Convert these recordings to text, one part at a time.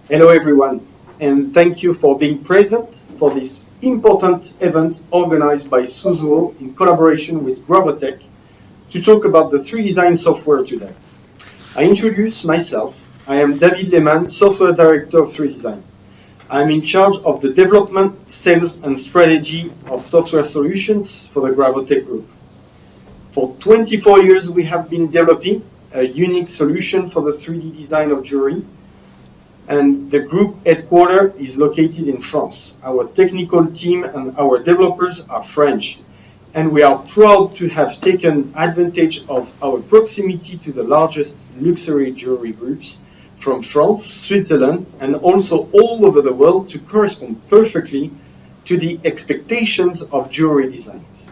Hello everyone, and thank you for being present for this important event organized by SUZUHO in collaboration with Gravotech to talk about the 3design software today. I introduce myself. I am David Lehmann, Software Director of 3design. I am in charge of the development, sales and strategy of software solutions for the Gravotech Group. For 24 years we have been developing a unique solution for the 3D design of jewelry, and the group headquarters is located in France. Our technical team and our developers are French, and we are proud to have taken advantage of our proximity to the largest luxury jewelry groups from France, Switzerland, and also all over the world to correspond perfectly to the expectations of jewelry designers.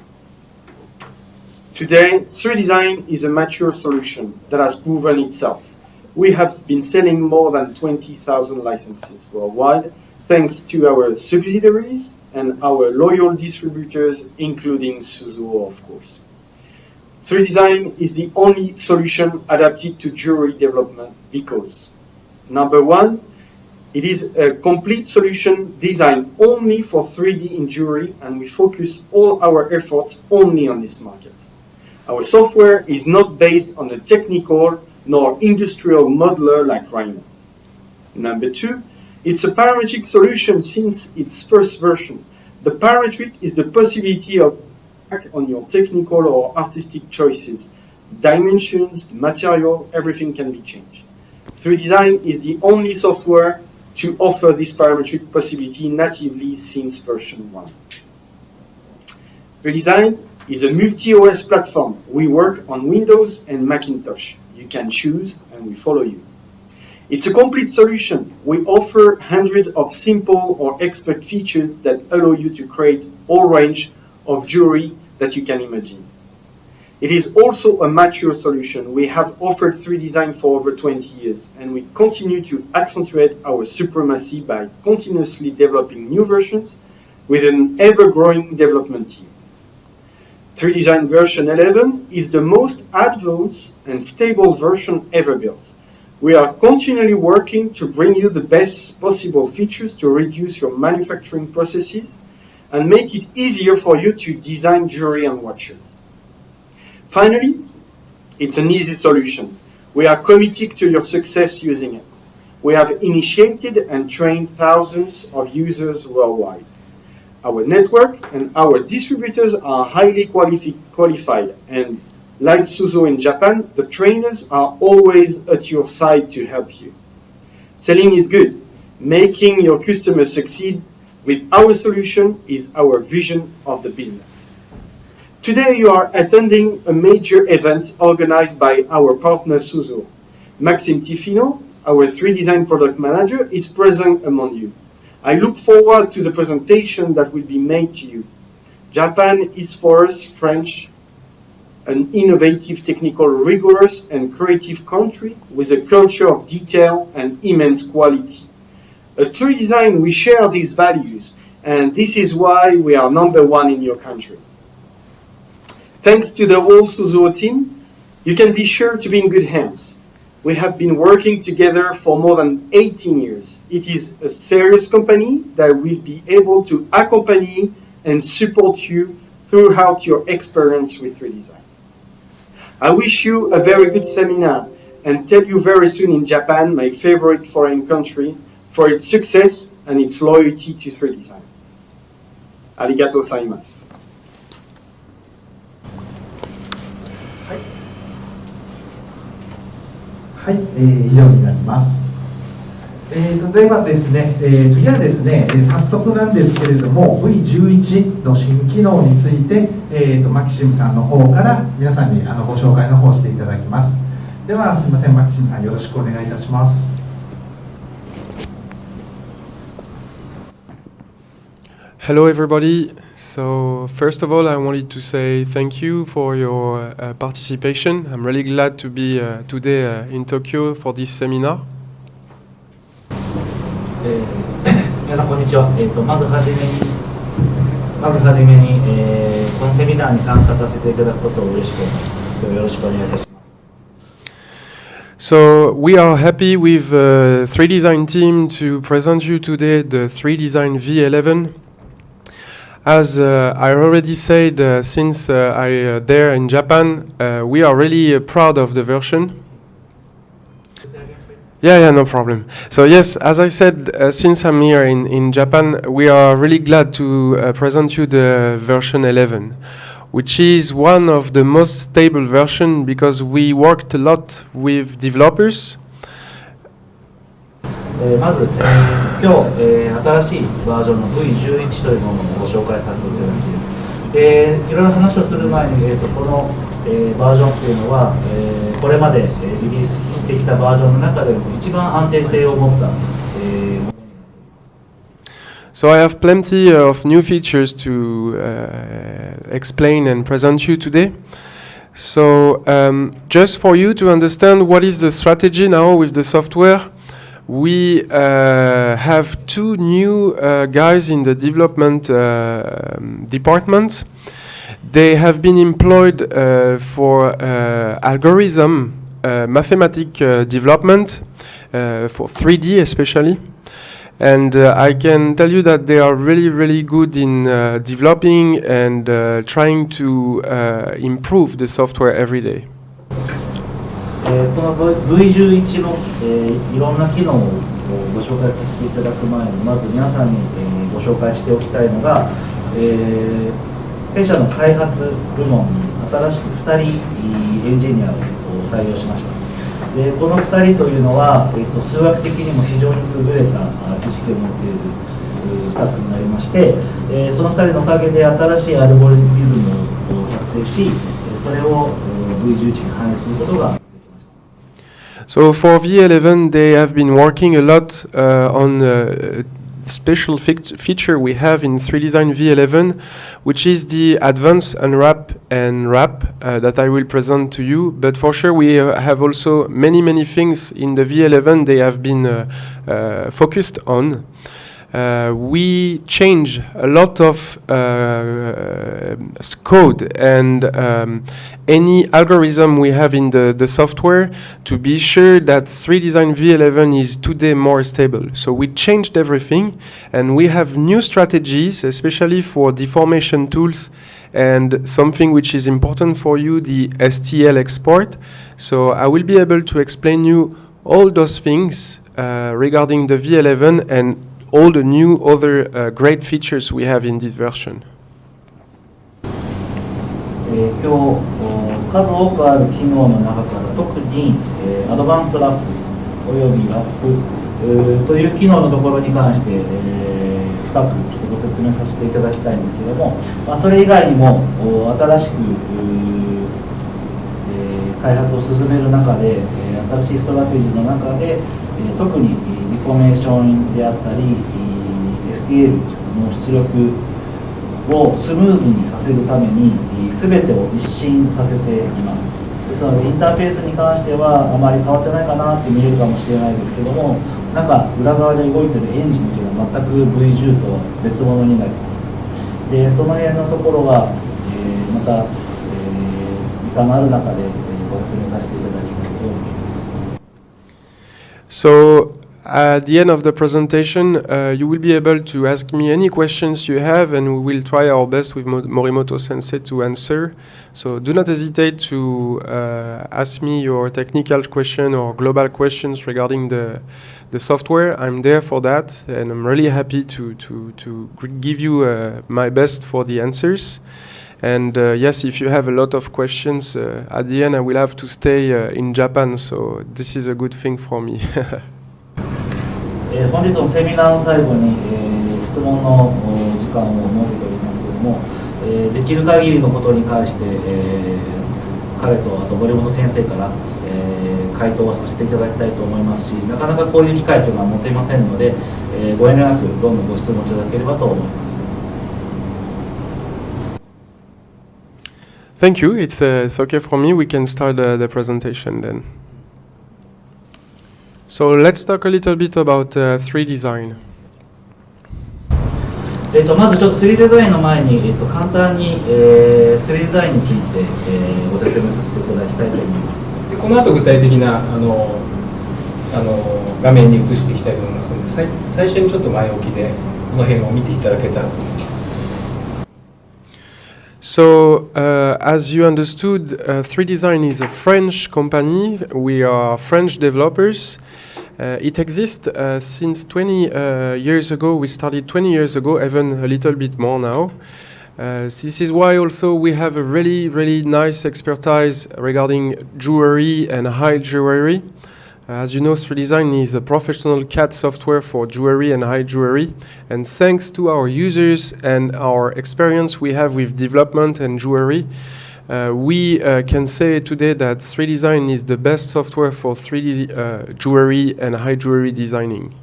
Today, 3design is a mature solution that has proven itself. We have been selling more than 20,000 licenses worldwide, thanks to our subsidiaries and our loyal distributors, including SUZUHO, of course. 3design is the only solution adapted to jewelry development because, number one, it is a complete solution designed only for 3D in jewelry, and we focus all our efforts only on this market. Our software is not based on a technical nor industrial modeler like Rhino. Number two, it's a parametric solution since its first version. The parametric is the possibility of act on your technical or artistic choices. Dimensions, material, everything can be changed. 3design is the only software to offer this parametric possibility natively since version 1. 3design is a multi-OS platform. We work on Windows and Macintosh. You can choose and we follow you. It's a complete solution. We offer hundreds of simple or expert features that allow you to create all range of jewelry that you can imagine. It is also a mature solution. We have offered 3design for over 20 years, and we continue to accentuate our supremacy by continuously developing new versions with an ever-growing development team. 3design version 11 is the most advanced and stable version ever built. We are continually working to bring you the best possible features to reduce your manufacturing processes and make it easier for you to design jewelry and watches. Finally, it's an easy solution. We are committed to your success using it. We have initiated and trained thousands of users worldwide. Our network and our distributors are highly qualified, and like SUZUHO in Japan, the trainers are always at your side to help you. Selling is good. Making your customers succeed with our solution is our vision of the business. Today you are attending a major event organized by our partner SUZUHO. Maxime Tifino, our 3design product manager, is present among you. I look forward to the presentation that will be made to you. Japan is for us, French, an innovative, technical, rigorous and creative country with a culture of detail and immense quality. At 3design we share these values, and this is why we are number one in your country. Thanks to the whole SUZUHO team, you can be sure to be in good hands. We have been working together for more than 18 years. It is a serious company that will be able to accompany and support you throughout your experience with 3design. I wish you a very good seminar and tell you very soon in Japan, my favorite foreign country, for its success and its loyalty to 3design. Arigatou gozaimasu. はい、以上になります。ではですね、次はですね、早速なんですけれども V11 の新機能について、マキシムさんの方から皆さんにご紹介の方をしていただきます。ではすみません、マキシムさんよろしくお願いいたします。Hello everybody. So first of all I wanted to say thank you for your participation. I'm really glad to be today in Tokyo for this seminar. 皆さんこんにちは。まずはじめに、このセミナーに参加させていただくことを嬉しく思います。よろしくお願いいたします。So we are happy with 3design team to present you today the 3designV11. As I already said, since I there in Japan, we are really proud of the version. Yeah, no problem. So yes, as I said, since I'm here in Japan, we are really glad to present you the version 11, which is one of the most stable version because we worked a lot with developers. まず、今日、新しいバージョンの V11 というものをご紹介させていただきます。いろいろ話をする前に、この、バージョンというのは、これまで、リリースしてきたバージョンの中でも一番安定性を持った、So I have plenty of new features to explain and present you today. So just for you to understand what is the strategy now with the software, we have two new guys in the development department. They have been employed for algorithm mathematical development for 3D especially. And I can tell you that they are really good in developing and trying to improve the software every day. この V11 の、いろんな機能をご紹介させていただく前にまず皆さんに、ご紹介しておきたいのが、弊社の開発部門に新しく2人エンジニアを採用しました。でこの2人というのは、数学的にも非常に優れた知識を持っているスタッフになりまして、その2人のおかげで新しいアルゴリズムを作成し、それを V11 に反映することが So for V11, they have been working a lot on a special feature we have in 3designV11, which is the advanced unwrap and wrap that I will present to you. But for sure, we have also many things in the V11 they have been focused on. We change a lot of code and any algorithm we have in the software to be sure that 3designV11 is today more stable. So we changed everything and we have new strategies, especially for deformation tools and something which is important for you, the STL export. So I will be able to explain you all those things regarding the V11 and all the new other great features we have in this version. 今日数多くある機能の中から特にアドバンスラップおよびラップという機能のところに関して深くご説明させていただきたいんですけれども、それ以外にも新しく開発を進める中で新しいストラテジーの中で特にリフォーメーションであったり STL の出力をスムーズにさせるために全てを一新させています。ですのでインターフェースに関してはあまり変わってないかなって見えるかもしれないですけども、なんか裏側で動いてるエンジンというのは全く V10 とは別物になります。でその辺のところは、また、時間のある中でご説明させていただきたいと思います。So at the end of the presentation, you will be able to ask me any questions you have, and we will try our best with Morimoto Sensei to answer. So do not hesitate to ask me your technical question or global questions regarding the software. I'm there for that, and I'm really happy to give you my best for the answers. And yes, if you have a lot of questions, at the end I will have to stay in Japan, so this is a good thing for me. 本日のセミナーの最後に、質問の時間を設けておりますけれども、できる限りのことに関して、彼とあと森本先生から、回答をさせていただきたいと思いますし、なかなかこういう機会というのは持っていませんので、ご遠慮なくどんどんご質問いただければと思います。Thank you. It's okay for me. We can start the presentation then. So let's talk a little bit about 3design. まずちょっと 3designv の前に、簡単に、3designv について、ご説明させていただきたいと思います。でこの後具体的な画面に移していきたいと思いますので、最初にちょっと前置きでこの辺を見ていただけたらと思います。So, as you understood, 3Design is a French company. We are French developers. It exists since 20 years ago. We started 20 years ago, even a little bit more now. This is why also we have a really nice expertise regarding jewelry and high jewelry. As you know, 3Design is a professional CAD software for jewelry and high jewelry. And thanks to our users and our experience we have with development and jewelry, we can say today that 3Design is the best software for 3D jewelry and high jewelry designing.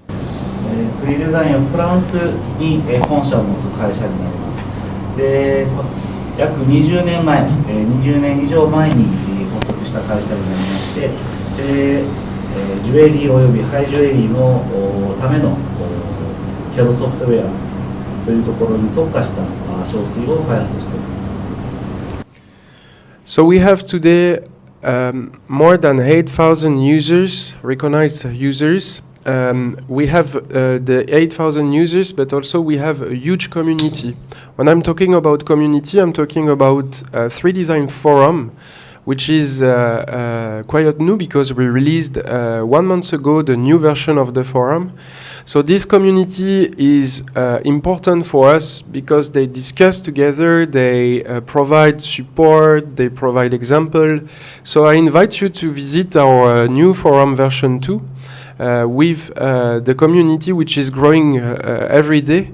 3デザインはフランスに本社を持つ会社になります。で、約20年前、20年以上前に発足した会社になりまして、ジュエリーおよびハイジュエリーのためのCAD ソフトウェアというところに特化した商品を開発しています。So we have today more than 8,000 users, recognized users. We have the 8,000 users, but also we have a huge community. When I'm talking about community, I'm talking about 3Design Forum, which is quite new because we released 1 month ago the new version of the forum. So this community is important for us because they discuss together, they provide support, they provide example. So I invite you to visit our new forum version 2 with the community which is growing every day.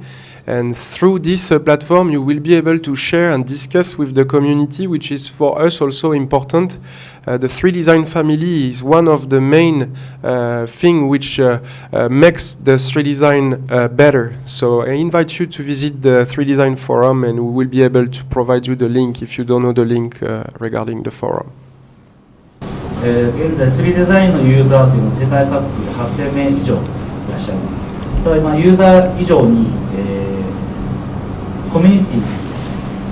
And through this platform, you will be able to share and discuss with the community, which is for us also important. The 3Design family is one of the main thing which makes the 3Design better. So I invite you to visit the 3Design forum, and we will be able to provide you the link if you don't know the link regarding the forum. 現在 3デザインのユーザーというのは世界各国で8000名以上いらっしゃいます。ただユーザー以上に、コミュニティ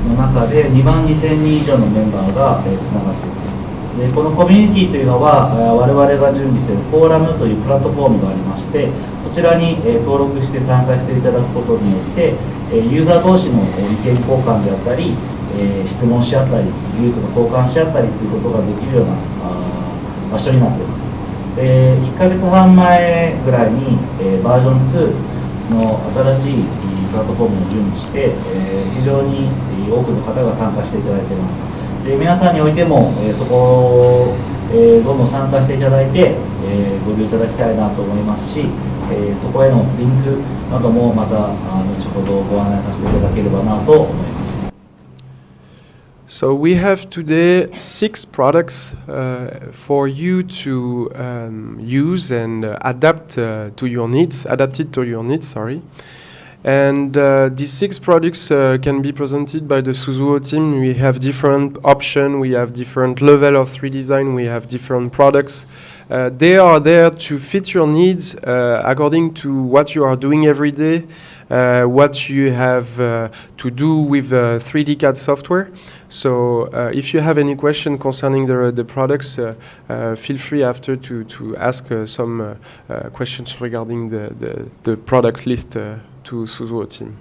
の中で2万2000人以上のメンバーがつながっています。でこのコミュニティというのは我々が準備しているフォーラムというプラットフォームがありまして、こちらに登録して参加していただくことによってユーザー同士の意見交換であったり質問し合ったり技術の交換し合ったりということができるような場所になっています。1ヶ月半前ぐらいにバージョン2の新しいプラットフォームを準備して、非常に多くの方が参加していただいています。で皆さんにおいても、そこを、どんどん参加していただいて、ご利用いただきたいなと思いますし、そこへのリンクなどもまた後ほどご案内させていただければなと思います。So we have today 6 products for you to use and adapt to your needs, adapted to your needs, sorry. And these 6 products can be presented by the SUZUHO team. We have different options, we have different level of 3Design, we have different products. They are there to fit your needs according to what you are doing every day, what you have to do with 3D CAD software. So if you have any question concerning the products, feel free after to ask some questions regarding the product list to SUZUHO team.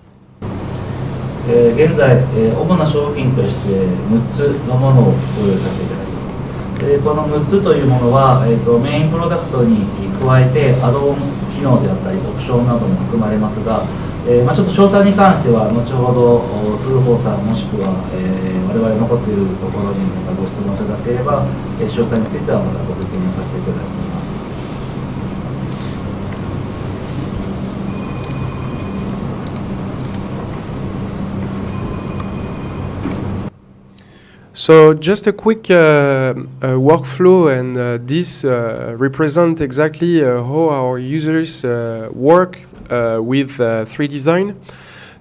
現在、主な商品として6つのものをご用意させていただいています。この6つというものは、メインプロダクトに加えてアドオン機能であったりオプションなども含まれますが、ちょっと詳細に関しては後ほどSUZUHOさんもしくは、我々残っているところにまたご質問いただければ、詳細についてはまたご説明させていただきます。So just a quick workflow, and this represents exactly how our users work with 3Design.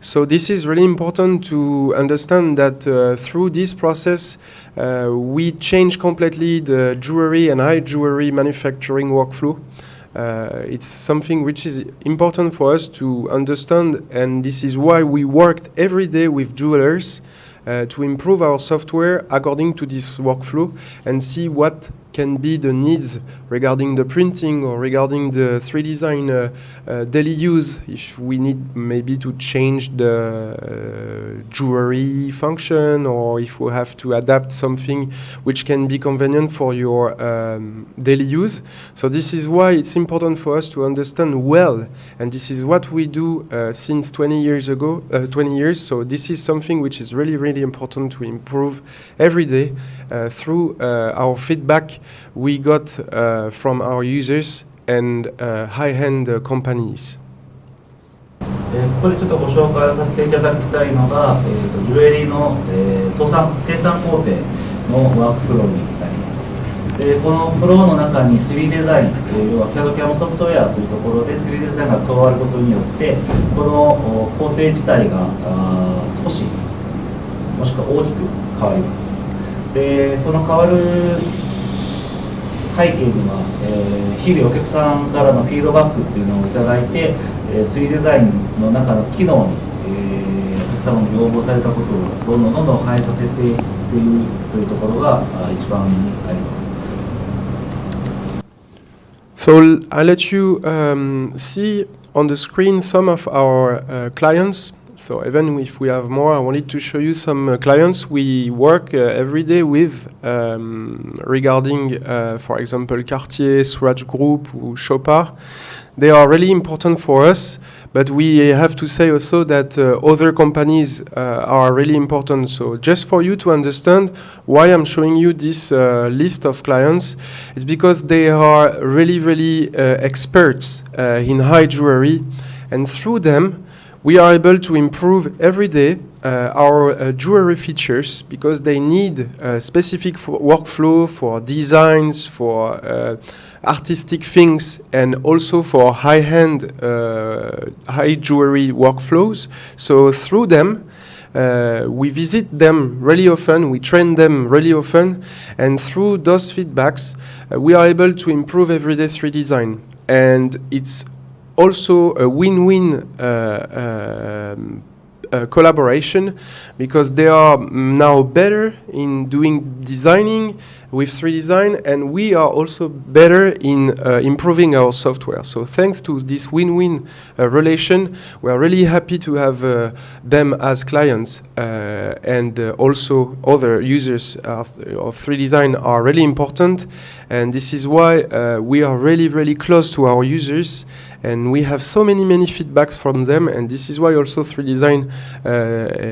So this is really important to understand that through this process we change completely the jewelry and high jewelry manufacturing workflow. It's something which is important for us to understand, and this is why we worked every day with jewelers to improve our software according to this workflow and see what can be the needs regarding the printing or regarding the 3D design daily use, if we need maybe to change the jewelry function, or if we have to adapt something which can be convenient for your daily use. So this is why it's important for us to understand well, and this is what we do since 20 years. So this is something which is really, really important to improve every day through our feedback we got from our users and high-end companies. ここでちょっとご紹介させていただきたいのが、ジュエリーの、生産工程のワークフローになります。でこのフローの中に 3D デザイン、要は CAD/CAM ソフトウェアというところで 3D デザインが加わることによってこの工程自体が少しもしくは大きく変わります。でその変わる背景には、日々お客さんからのフィードバックっていうのをいただいて、3D デザインの中の機能に、お客様に要望されたことをどんどん反映させていくというところが一番にあります。So I'll let you see on the screen some of our clients. So even if we have more, I wanted to show you some clients we work every day with regarding, for example, Cartier, Swatch Group, or Chopard. They are really important for us, but we have to say also that other companies are really important. So just for you to understand why I'm showing you this list of clients, it's because they are really, really experts in high jewelry, and through them, we are able to improve every day our jewelry features, because they need specific workflow for designs, for artistic things, and also for high-end high jewelry workflows. So through them, we visit them really often, we train them really often, and through those feedbacks, we are able to improve everyday 3D design. And it's also a win-win collaboration, because they are now better in doing designing with 3D design, and we are also better in improving our software. So thanks to this win-win relation, we are really happy to have them as clients, and also other users of 3D design are really important, and this is why we are really, really close to our users, and we have so many feedbacks from them, and this is why also 3D design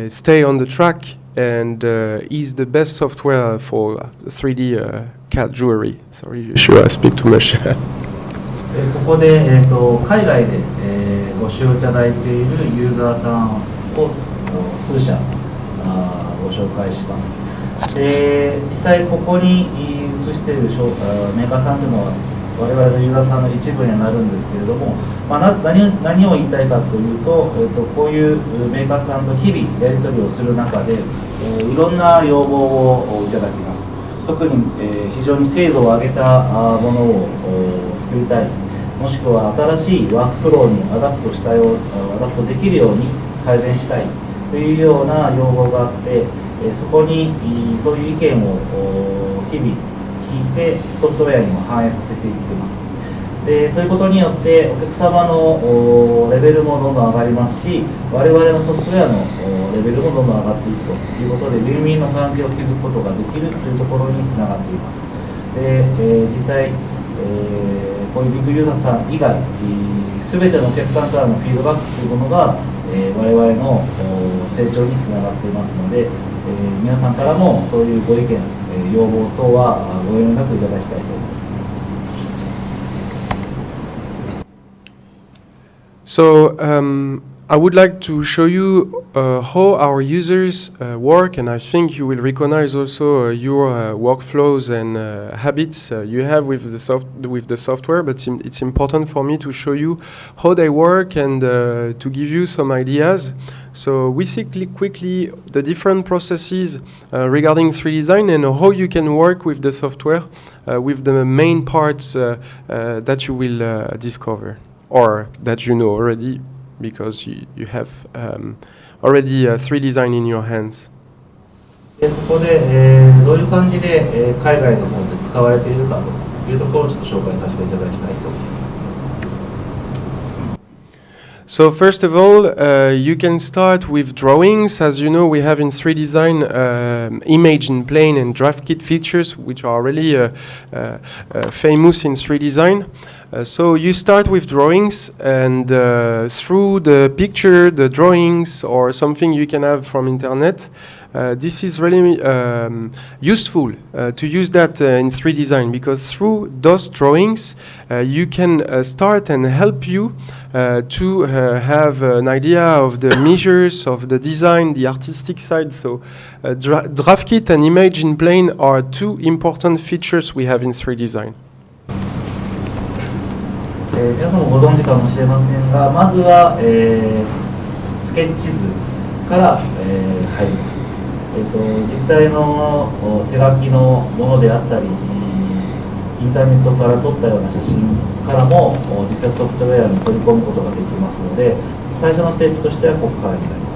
stay on the track and is the best software for 3D cat jewelry. Sorry, sure I speak too much. ここで、海外で、ご使用いただいているユーザーさんを数社ご紹介します。実際ここに映しているメーカーさんというのは我々のユーザーさんの一部にはなるんですけれども、何を言いたいかというと、こういうメーカーさんと日々やり取りをする中で、いろんな要望をいただきます。特に、非常に精度を上げたものを作りたい、もしくは新しいワークフローにアダプトできるように改善したいというような要望があって、そこにそういう意見を日々聞いてソフトウェアにも反映させていってます。でそういうことによってお客様のレベルもどんどん上がりますし、我々のソフトウェアのレベルもどんどん上がっていくということで、ウィンウィンの関係を築くことができるというところにつながっています。で実際、こういうビッグユーザーさん以外、全てのお客さんからのフィードバックというものが、我々の成長につながっていますので、皆さんからもそういうご意見、要望等はご遠慮なくいただきたいと思います。So I would like to show you how our users work, and I think you will recognize also your workflows and habits you have with the software. But it's important for me to show you how they work and to give you some ideas. So we see quickly the different processes regarding 3D design and how you can work with the software with the main parts that you will discover, or that you know already, because you have already 3D design in your hands. ここで、どういう感じで、海外の方で使われているかというところをちょっと紹介させていただきたいと思います。So first of all, you can start with drawings. As you know, we have in 3design image in plane and draft kit features, which are really famous in 3design. So you start with drawings, and through the picture, the drawings, or something you can have from internet, this is really useful to use that in 3design, because through those drawings you can start and help you to have an idea of the measures of the design, the artistic side. So draft kit and image in plane are two important features we have in 3design. 皆さんもご存知かもしれませんが、まずは、スケッチ図から、入ります。実際の手書きのものであったり、インターネットから撮ったような写真からも実際ソフトウェアに取り込むことができますので、最初のステップとしてはここからになります。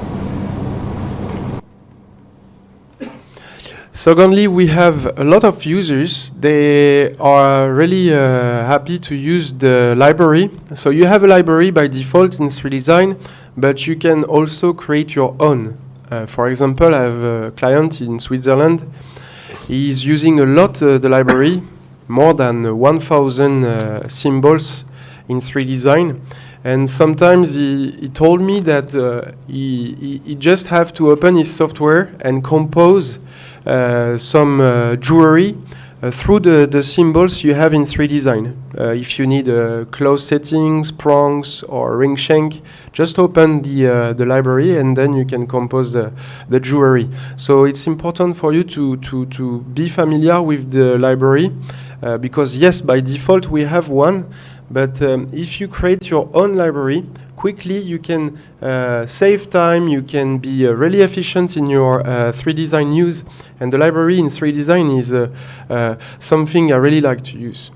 Secondly, we have a lot of users. They are really happy to use the library. So you have a library by default in 3design, but you can also create your own. For example, I have a client in Switzerland. He is using a lot the library, more than 1,000 symbols in 3design. And sometimes he told me that he just have to open his software and compose some jewelry through the symbols you have in 3design. If you need close settings, prongs, or ring shank, just open the library and then you can compose the jewelry. So it's important for you to be familiar with the library, because yes, by default we have one, but if you create your own library, quickly you can save time, you can be really efficient in your 3design use, and the library in 3design is something I really like to use.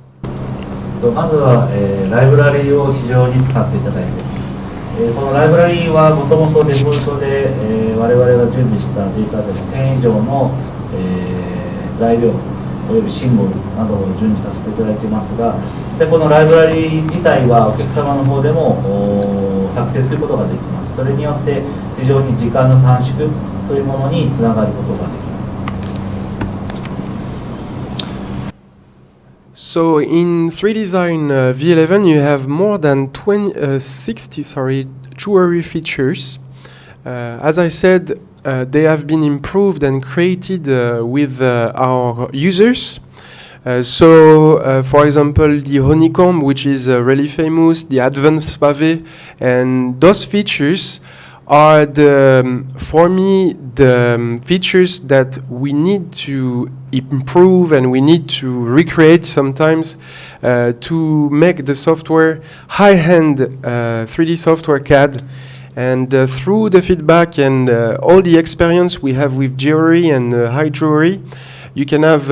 まずは、ライブラリーを非常に使っていただいて、このライブラリーはもともとデフォルトで、我々が準備したデータでも1000以上の、材料およびシンボルなどを準備させていただいていますが、実際このライブラリー自体はお客様の方でも作成することができます。それによって非常に時間の短縮というものにつながることができます。So in 3design V11 you have more than 60 jewelry features. As I said, they have been improved and created with our users. For example, the honeycomb, which is really famous, the advanced pavé, and those features are for me the features that we need to improve and we need to recreate sometimes to make the software high-end 3D software CAD. And through the feedback and all the experience we have with jewelry and high jewelry, you can have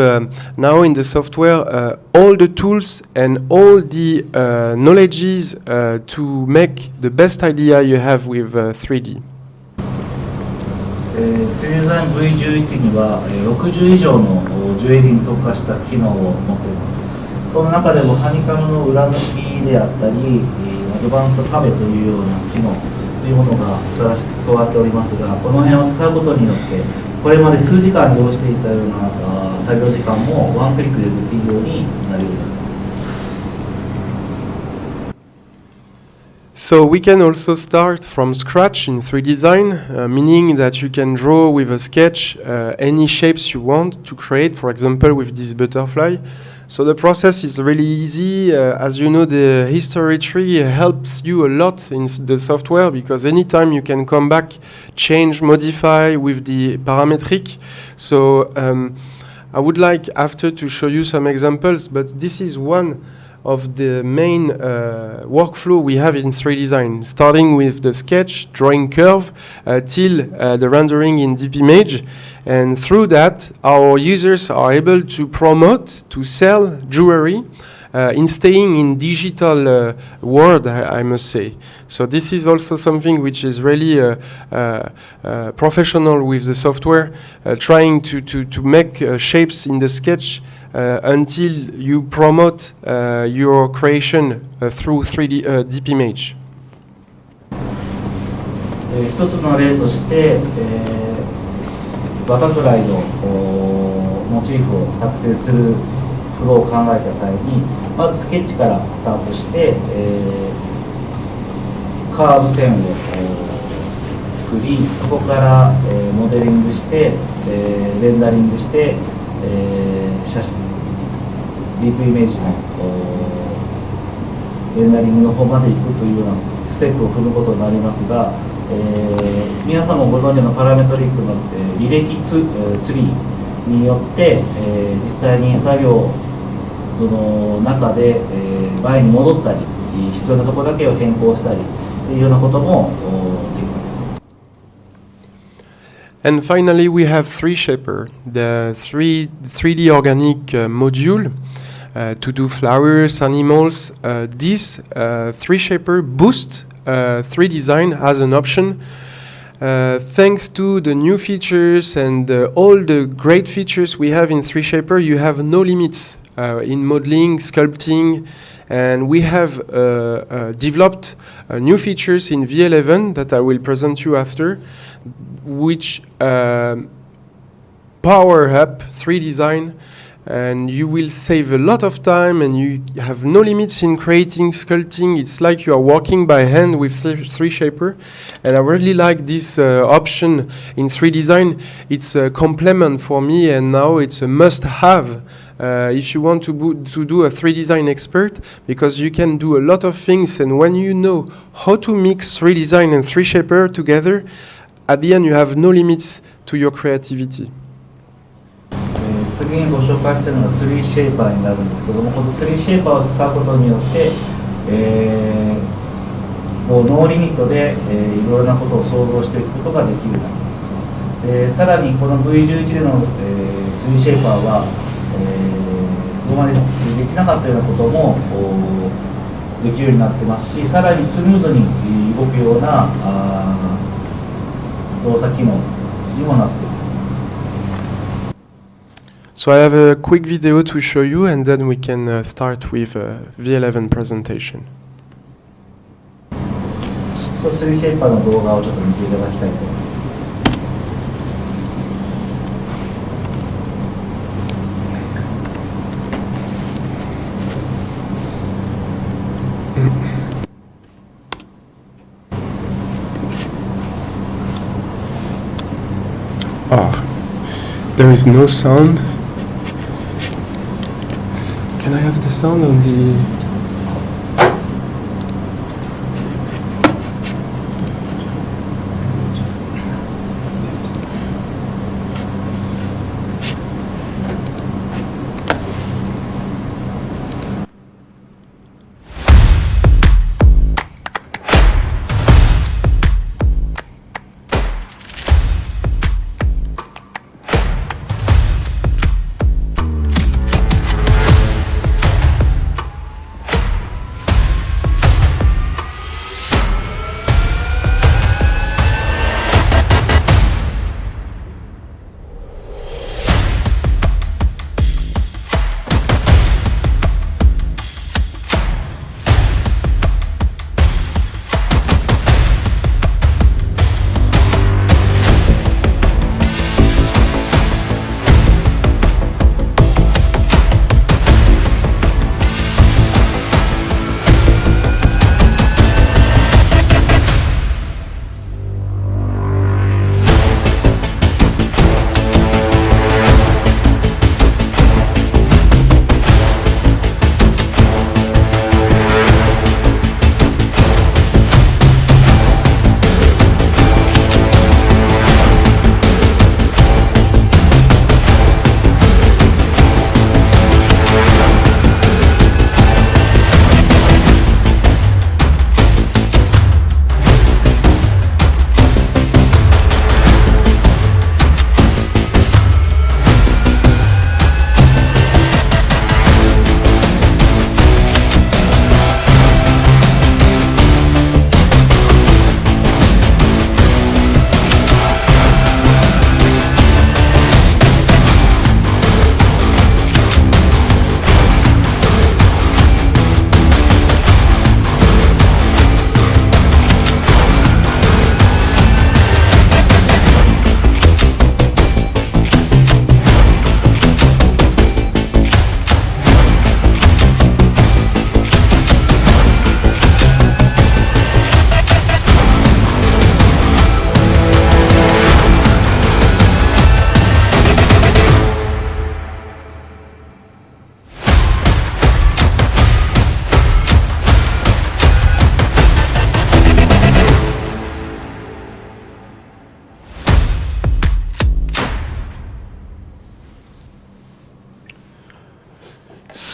now in the software all the tools and all the knowledges to make the best idea you have with 3D. 3designV11 には60以上のジュエリーに特化した機能を持っています。その中でもハニカムの裏抜きであったり、アドバンストカベというような機能というものが新しく加わっておりますが、この辺を使うことによってこれまで数時間要していたような作業時間もワンクリックでできるようになるようになります。So we can also start from scratch in 3design, meaning that you can draw with a sketch any shapes you want to create, for example with this butterfly. So the process is really easy. As you know, the history tree helps you a lot in the software, because anytime you can come back, change, modify with the parametric. So I would like after to show you some examples, but this is one of the main workflow we have in 3design, starting with the sketch, drawing curve, till the rendering in deep image. And through that, our users are able to promote, to sell jewelry in staying in digital world, I must say. So this is also something which is really professional with the software, trying to make shapes in the sketch until you promote your creation through 3D deep image. 一つの例として、バタフライのモチーフを作成するフローを考えた際に、まずスケッチからスタートして、カーブ線を作り、そこから、モデリングして、レンダリングして、写真ディープイメージのレンダリングの方まで行くというようなステップを踏むことになりますが、皆さんもご存知のパラメトリックの、履歴ツリーによって、実際に作業の中で、前に戻ったり必要なところだけを変更したりというようなこともできます。And finally, we have 3Shaper, the 3D organic module to do flowers, animals. This 3Shaper boosts 3design as an option. Thanks to the new features and all the great features we have in 3Shaper, you have no limits in modeling, sculpting, and we have developed new features in V11 that I will present you after, which power up 3design, and you will save a lot of time, and you have no limits in creating, sculpting. It's like you are working by hand with 3Shaper, and I really like this option in 3design. It's a complement for me, and now it's a must-have if you want to do a 3design expert, because you can do a lot of things, and when you know how to mix 3design and 3Shaper together, at the end you have no limits to your creativity. 次にご紹介したのが3シェイパーになるんですけども、この3シェイパーを使うことによって、もうノーリミットで、いろいろなことを想像していくことができるようになります。さらにこの V11 での、3シェイパーは、ここまでできなかったようなこともできるようになってますし、さらにスムーズに動くような動作機能にもなっています。So I have a quick video to show you, and then we can start with V11 presentation. 3シェイパーの動画をちょっと見ていただきたいと思います。There is no sound. Can I have the sound on the...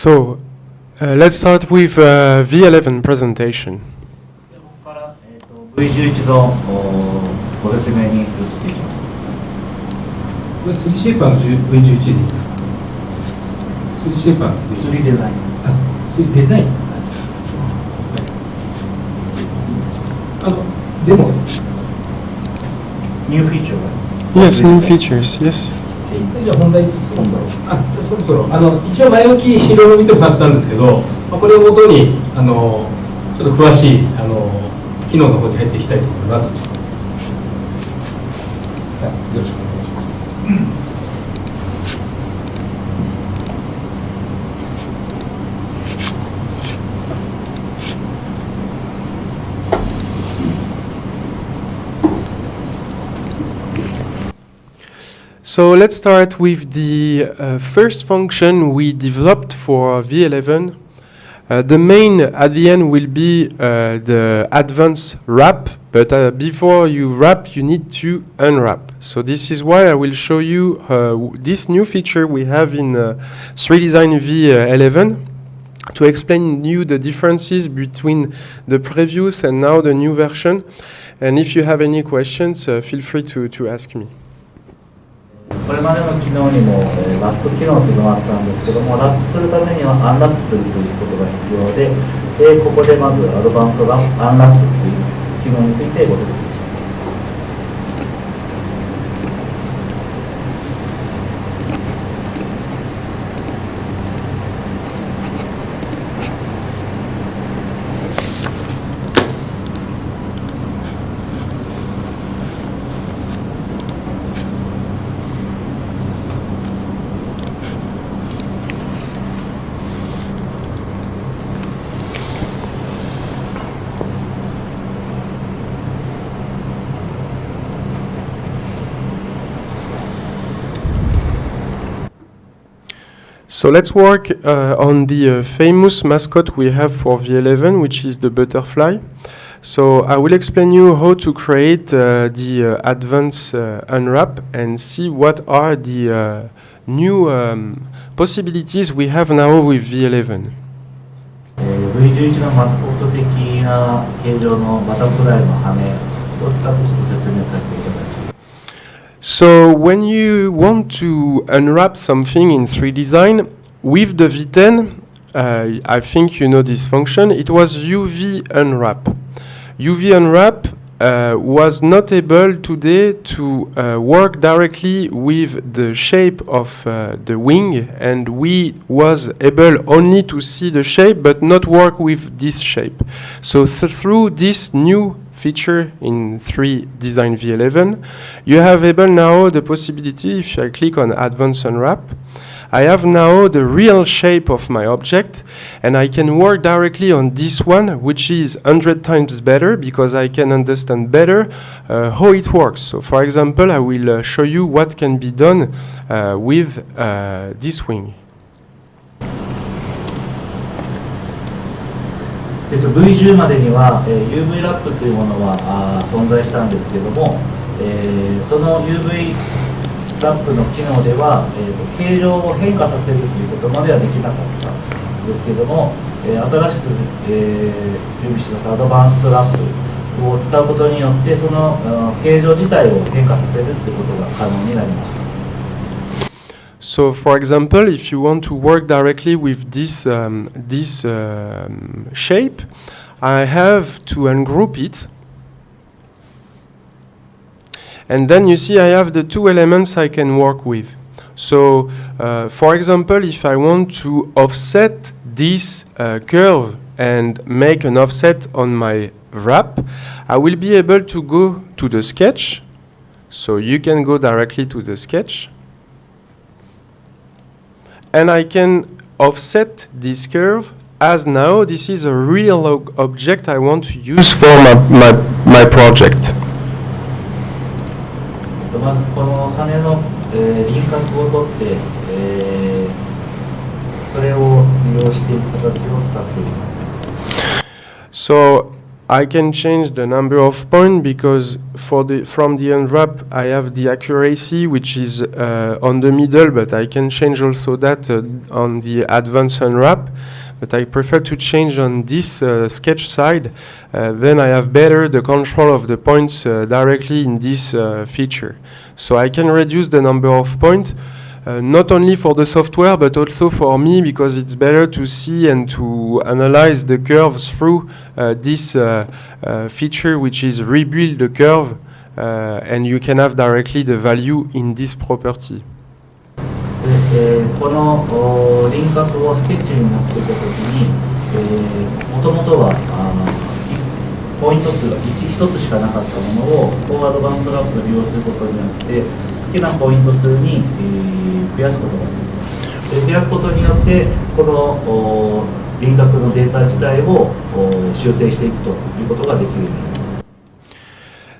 So, let's start with V11 presentation. ここから、V11 のご説明に移っていきます。これ3シェイパーの V11 でいいですか？3シェイパーの 3デザイン。あ、3デザイン。デモですか？ニューフィーチャーが。Yes, new features, yes. じゃあ本題じゃあそろそろ一応前置きいろいろ見てもらったんですけど、これをもとにちょっと詳しい機能の方に入っていきたいと思います。じゃあよろしくお願いします。So let's start with the first function we developed for V11. The main at the end will be the advanced wrap, but before you wrap, you need to unwrap. So this is why I will show you this new feature we have in 3designV11 to explain you the differences between the previous and now the new version. And if you have any questions, feel free to ask me. これまでの機能にも、ラップ機能というのがあったんですけども、ラップするためにはアンラップするということが必要で、ここでまずアドバンストアンラップという機能についてご説明します。So let's work on the famous mascot we have for V11, which is the butterfly. So I will explain you how to create the advanced unwrap and see what are the new possibilities we have now with V11. V11 のマスコット的な形状のバタフライの羽を使ってちょっと説明させていただきます。So when you want to unwrap something in 3design, with the V10, I think you know this function, it was UV unwrap. UV unwrap was not able today to work directly with the shape of the wing, and we was able only to see the shape but not work with this shape. So through this new feature in 3designV11, you have able now the possibility, if I click on Advanced Unwrap, I have now the real shape of my object, and I can work directly on this one, which is 100 times better because I can understand better how it works. So for example, I will show you what can be done with this wing. V10 までには、UV ラップというものは存在したんですけれども、その UV ラップの機能では、形状を変化させるということまではできなかったんですけれども、新しく、準備しましたアドバンストラップを使うことによってその形状自体を変化させるということが可能になりました。So, for example, if you want to work directly with this shape, I have to ungroup it. And then you see I have the two elements I can work with. So, for example, if I want to offset this curve and make an offset on my wrap, I will be able to go to the sketch. So you can go directly to the sketch. And I can offset this curve as now this is a real object I want to use for my project. まずこの羽の、輪郭を取って、それを利用していく形を使っています。So I can change the number of points because from the unwrap I have the accuracy which is on the middle, but I can change also that on the advanced unwrap. But I prefer to change on this sketch side. Then I have better the control of the points directly in this feature. So I can reduce the number of points. Not only for the software, but also for me, because it's better to see and to analyze the curve through this feature, which is rebuild the curve, and you can have directly the value in this property. この輪郭をスケッチに持っていったときに、もともとはポイント数が1つしかなかったものをフォワードバウンドラップを利用することによって好きなポイント数に増やすことができる。増やすことによってこの輪郭のデータ自体を修正していくということができるようになります。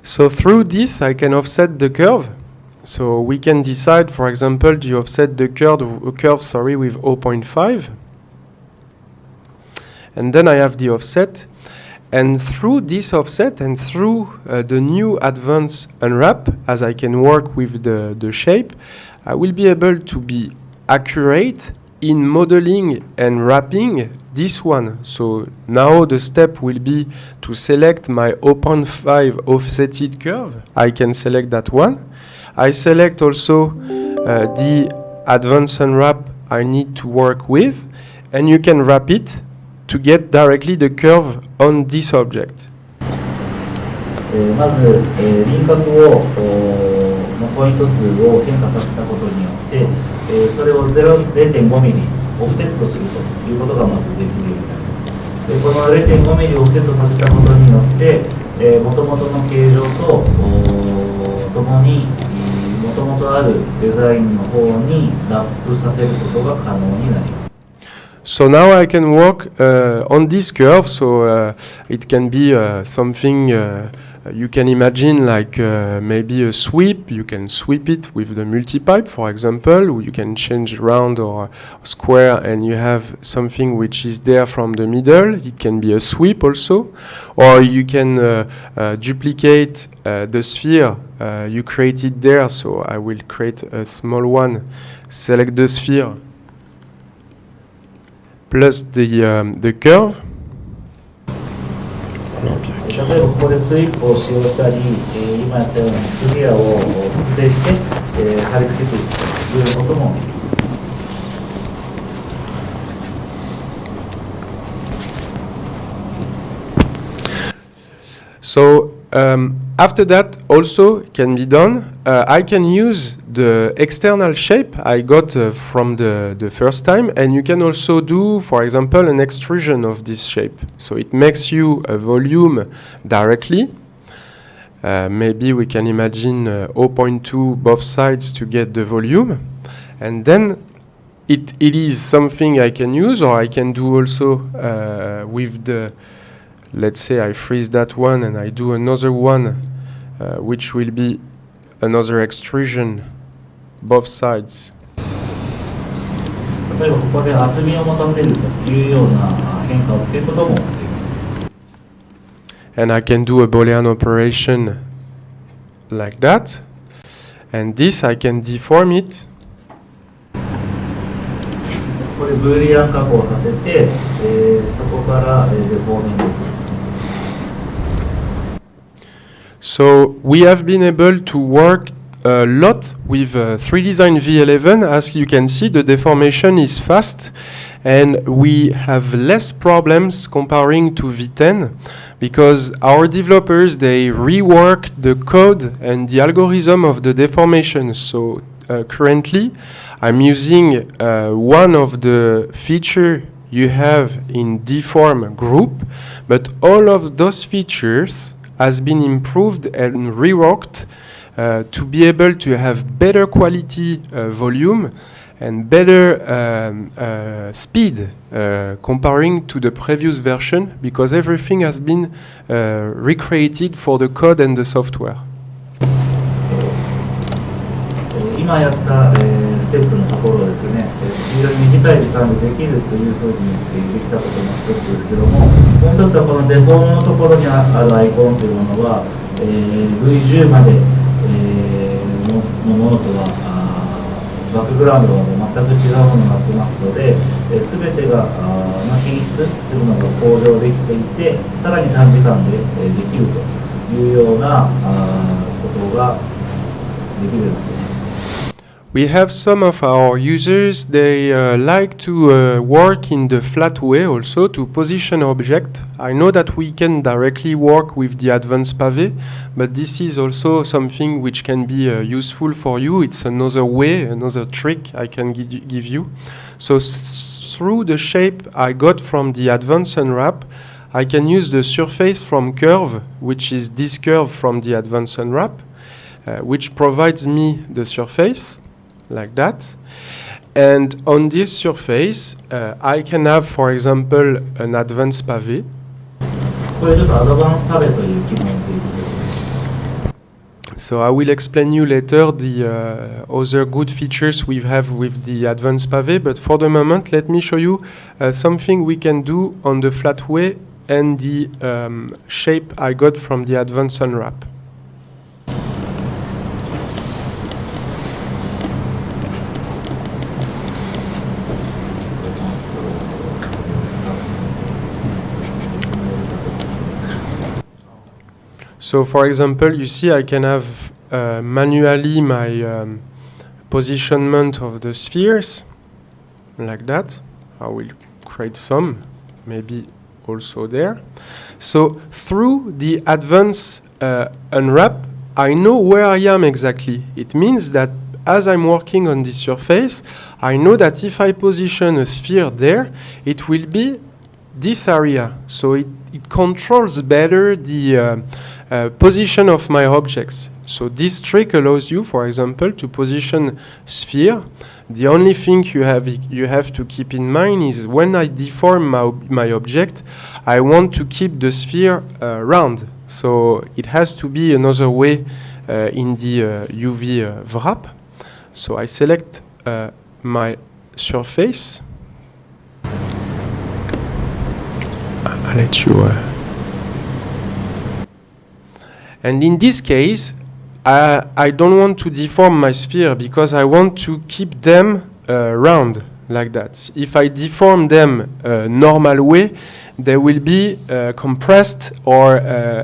So through this, I can offset the curve. So we can decide, for example, to offset the curve with 0.5. And then I have the offset. And through this offset and through the new advanced unwrap, as I can work with the shape, I will be able to be accurate in modeling and wrapping this one. So now the step will be to select my 0.5 offsetted curve. I can select that one. I select also the advanced unwrap I need to work with, and you can wrap it to get directly the curve on this object. まず、輪郭をのポイント数を変化させたことによって、それを 0.5 ミリオフセットするということがまずできるようになります。でこの 0.5 ミリオフセットさせたことによって、元々の形状とともに元々あるデザインの方にラップさせることが可能になります。So now I can work on this curve. So it can be something you can imagine like maybe a sweep. You can sweep it with the multi-pipe, for example, or you can change round or square and you have something which is there from the middle. It can be a sweep also. Or you can duplicate the sphere you created there. So I will create a small one, select the sphere, plus the curve. 例えばここでスイープを使用したり、今やったようにクリアを特定して、貼り付けていくということも。So after that also can be done. I can use the external shape I got from the first time, and you can also do, for example, an extrusion of this shape. So it makes you a volume directly. Maybe we can imagine 0.2 both sides to get the volume, and then it is something I can use, or I can do also with the, let's say I freeze that one and I do another one, which will be another extrusion, both sides. 例えばここで厚みを持たせるというような変化をつけることもできます。And I can do a Boolean operation like that. And this I can deform it. これブーリアン加工させて、そこからデフォーミングする。So we have been able to work a lot with 3designV11. As you can see, the deformation is fast and we have less problems comparing to V10 because our developers, they rework the code and the algorithm of the deformation. So currently I'm using one of the features you have in deform group, but all of those features has been improved and reworked to be able to have better quality volume and better speed comparing to the previous version, because everything has been recreated for the code and the software. 今やったステップのところですね、非常に短い時間でできるというふうにできたことの一つですけども、もう一つはこのデフォルムのところにあるアイコンというものは、V10 まで、のものとはバックグラウンドが全く違うものになってますので、全てが品質というのが向上できていて、さらに短時間でできるというようなことができるようになっています。We have some of our users, they like to work in the flat way also to position object. I know that we can directly work with the advanced pavé, but this is also something which can be useful for you. It's another way, another trick I can give you. So through the shape I got from the advanced unwrap, I can use the surface from curve, which is this curve from the advanced unwrap, which provides me the surface. Like that, and on this surface I can have, for example, an advanced pavé. So I will explain you later the other good features we have with the advanced pavé, but for the moment let me show you something we can do on the flat way and the shape I got from the advanced unwrap. So for example, you see I can have manually my positionment of the spheres, like that. I will create some, maybe also there. So through the advanced unwrap, I know where I am exactly. It means that as I'm working on this surface, I know that if I position a sphere there, it will be this area. So it controls better the position of my objects. So this trick allows you, for example, to position sphere. The only thing you have to keep in mind is when I deform my object, I want to keep the sphere round. So it has to be another way in the UV wrap. So I select my surface. I'll let you. And in this case, I don't want to deform my sphere because I want to keep them round like that. If I deform them normal way, they will be compressed or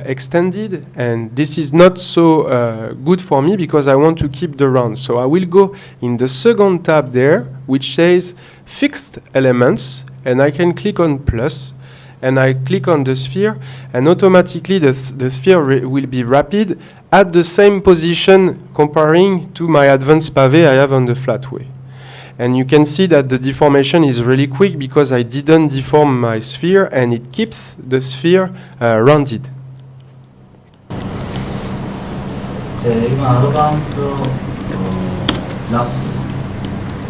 extended, and this is not so good for me because I want to keep the round. So I will go in the second tab there, which says fixed elements, and I can click on plus. And I click on the sphere, and automatically the sphere will be wrapped at the same position comparing to my advanced pavé I have on the flat way. And you can see that the deformation is really quick because I didn't deform my sphere, and it keeps the sphere rounded. 今アドバンストラップ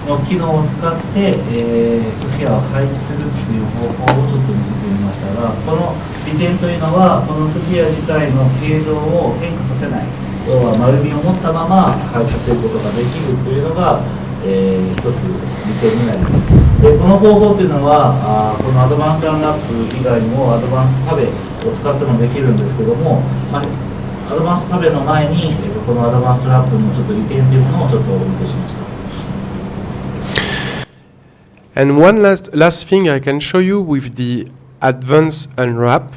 の機能を使って、スフィアを配置するという方法をちょっと見せてみましたが、この利点というのはこのスフィア自体の形状を変化させない、要は丸みを持ったまま配置させることができるというのが、一つ利点になります。でこの方法というのはこのアドバンストラップ以外にもアドバンストパベを使ってもできるんですけども、アドバンストパベの前に、このアドバンストラップのちょっと利点というものをちょっとお見せしました。And one last thing I can show you with the advanced unwrap,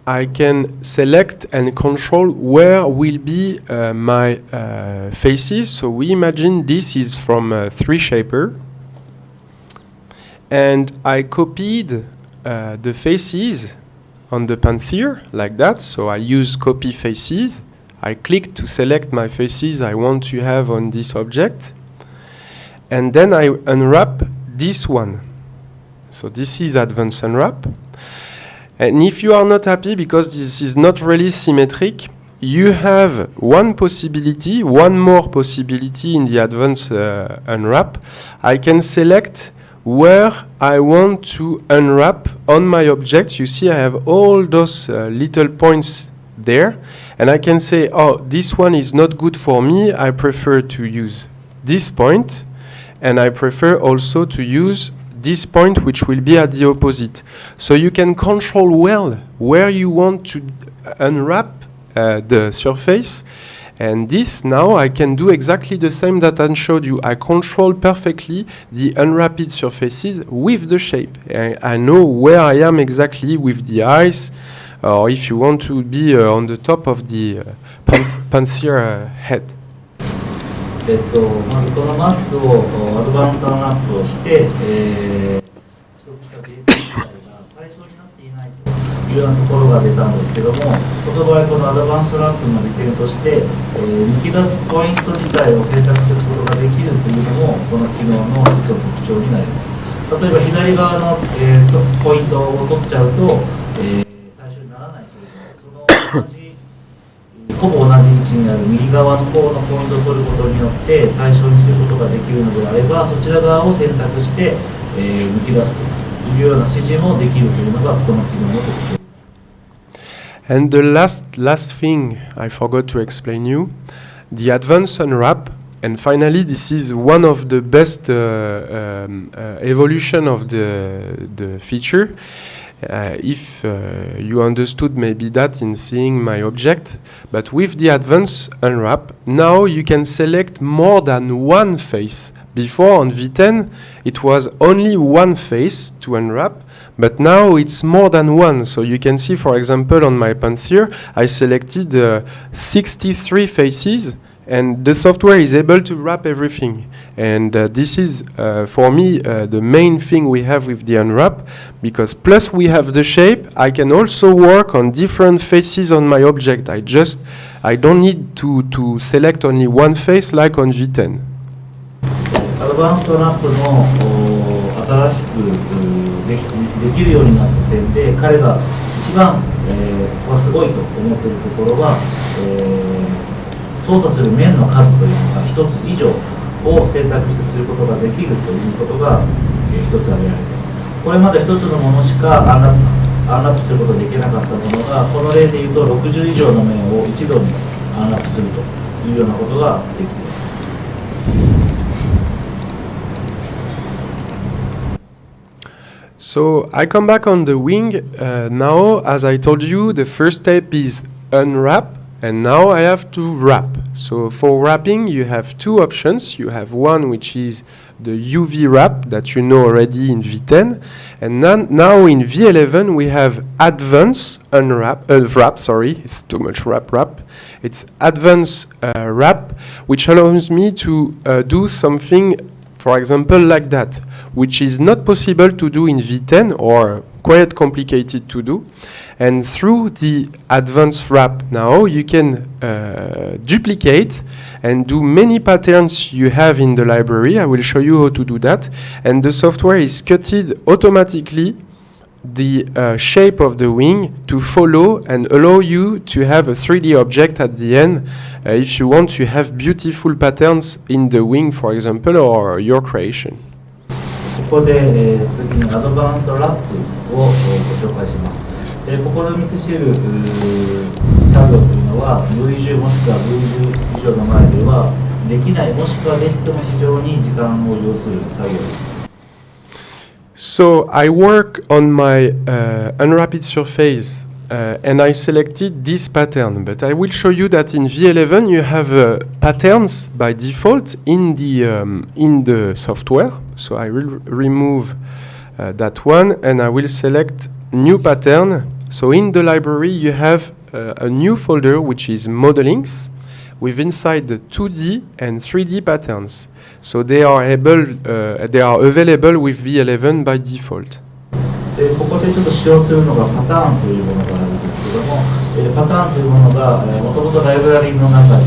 I can select and control where will be my faces. So we imagine this is from 3Shaper, and I copied the faces on the Panther like that. So I use copy faces. I click to select my faces I want to have on this object, and then I unwrap this one. So this is advanced unwrap. And if you are not happy because this is not really symmetric, you have one more possibility in the advanced unwrap. I can select where I want to unwrap on my object. You see I have all those little points there, and I can say, oh, this one is not good for me, I prefer to use this point. and I prefer also to use this point which will be at the opposite. So you can control well where you want to unwrap the surface, and this now I can do exactly the same that I showed you. I control perfectly the unwrapped surfaces with the shape. I know where I am exactly with the eyes, or if you want to be on the top of the panther head. まずこのマスクをアドバンストラップをして、取得したデータ自体が対象になっていないというようなところが出たんですけども、この場合このアドバンストラップの利点として、抜き出すポイント自体を選択することができるというのもこの機能の一つの特徴になります。例えば左側の、ポイントを取っちゃうと、対象にならないというのはその同じほぼ同じ位置にある右側の方のポイントを取ることによって対象にすることができるのであれば、そちら側を選択して、抜き出すというような指示もできるというのがこの機能の特徴。And the last thing I forgot to explain you, the advanced unwrap, and finally this is one of the best evolution of the feature. If you understood maybe that in seeing my object, but with the advanced unwrap, now you can select more than one face. Before on V10, it was only one face to unwrap, but now it's more than one. So you can see, for example, on my panther, I selected 63 faces, and the software is able to wrap everything. And this is, for me, the main thing we have with the unwrap, because plus we have the shape, I can also work on different faces on my object. I don't need to select only one face like on V10. アドバンストラップの新しくできるようになった点で、彼が一番、すごいと思っているところは、操作する面の数というのが1つ以上を選択してすることができるということが、一つ挙げられます。これまで一つのものしかアンラップすることができなかったものが、この例でいうと60以上の面を一度にアンラップするというようなことができています。So I come back on the wing. Now, as I told you, the first step is unwrap, and now I have to wrap. So for wrapping, you have two options. You have one which is the UV wrap that you know already in V10, and now in V11 we have advanced wrap. Sorry, it's too much wrap. It's advanced wrap, which allows me to do something, for example, like that, which is not possible to do in V10 or quite complicated to do. And through the advanced wrap now, you can duplicate and do many patterns you have in the library. I will show you how to do that. And the software is cutted automatically the shape of the wing to follow and allow you to have a 3D object at the end if you want to have beautiful patterns in the wing, for example, or your creation. ここで、次にアドバンストラップをご紹介します。ここで見せる作業というのは V10 もしくは V10 以上の前ではできない、もしくはできても非常に時間を要する作業です。So I work on my unwrapped surface and I selected this pattern, but I will show you that in V11 you have patterns by default in the software. So I will remove that one and I will select new pattern. So in the library you have a new folder which is modelings with inside the 2D and 3D patterns. So they are available with V11 by default. ここでちょっと使用するのがパターンというものがあるんですけども、パターンというものがもともとライブラリの中に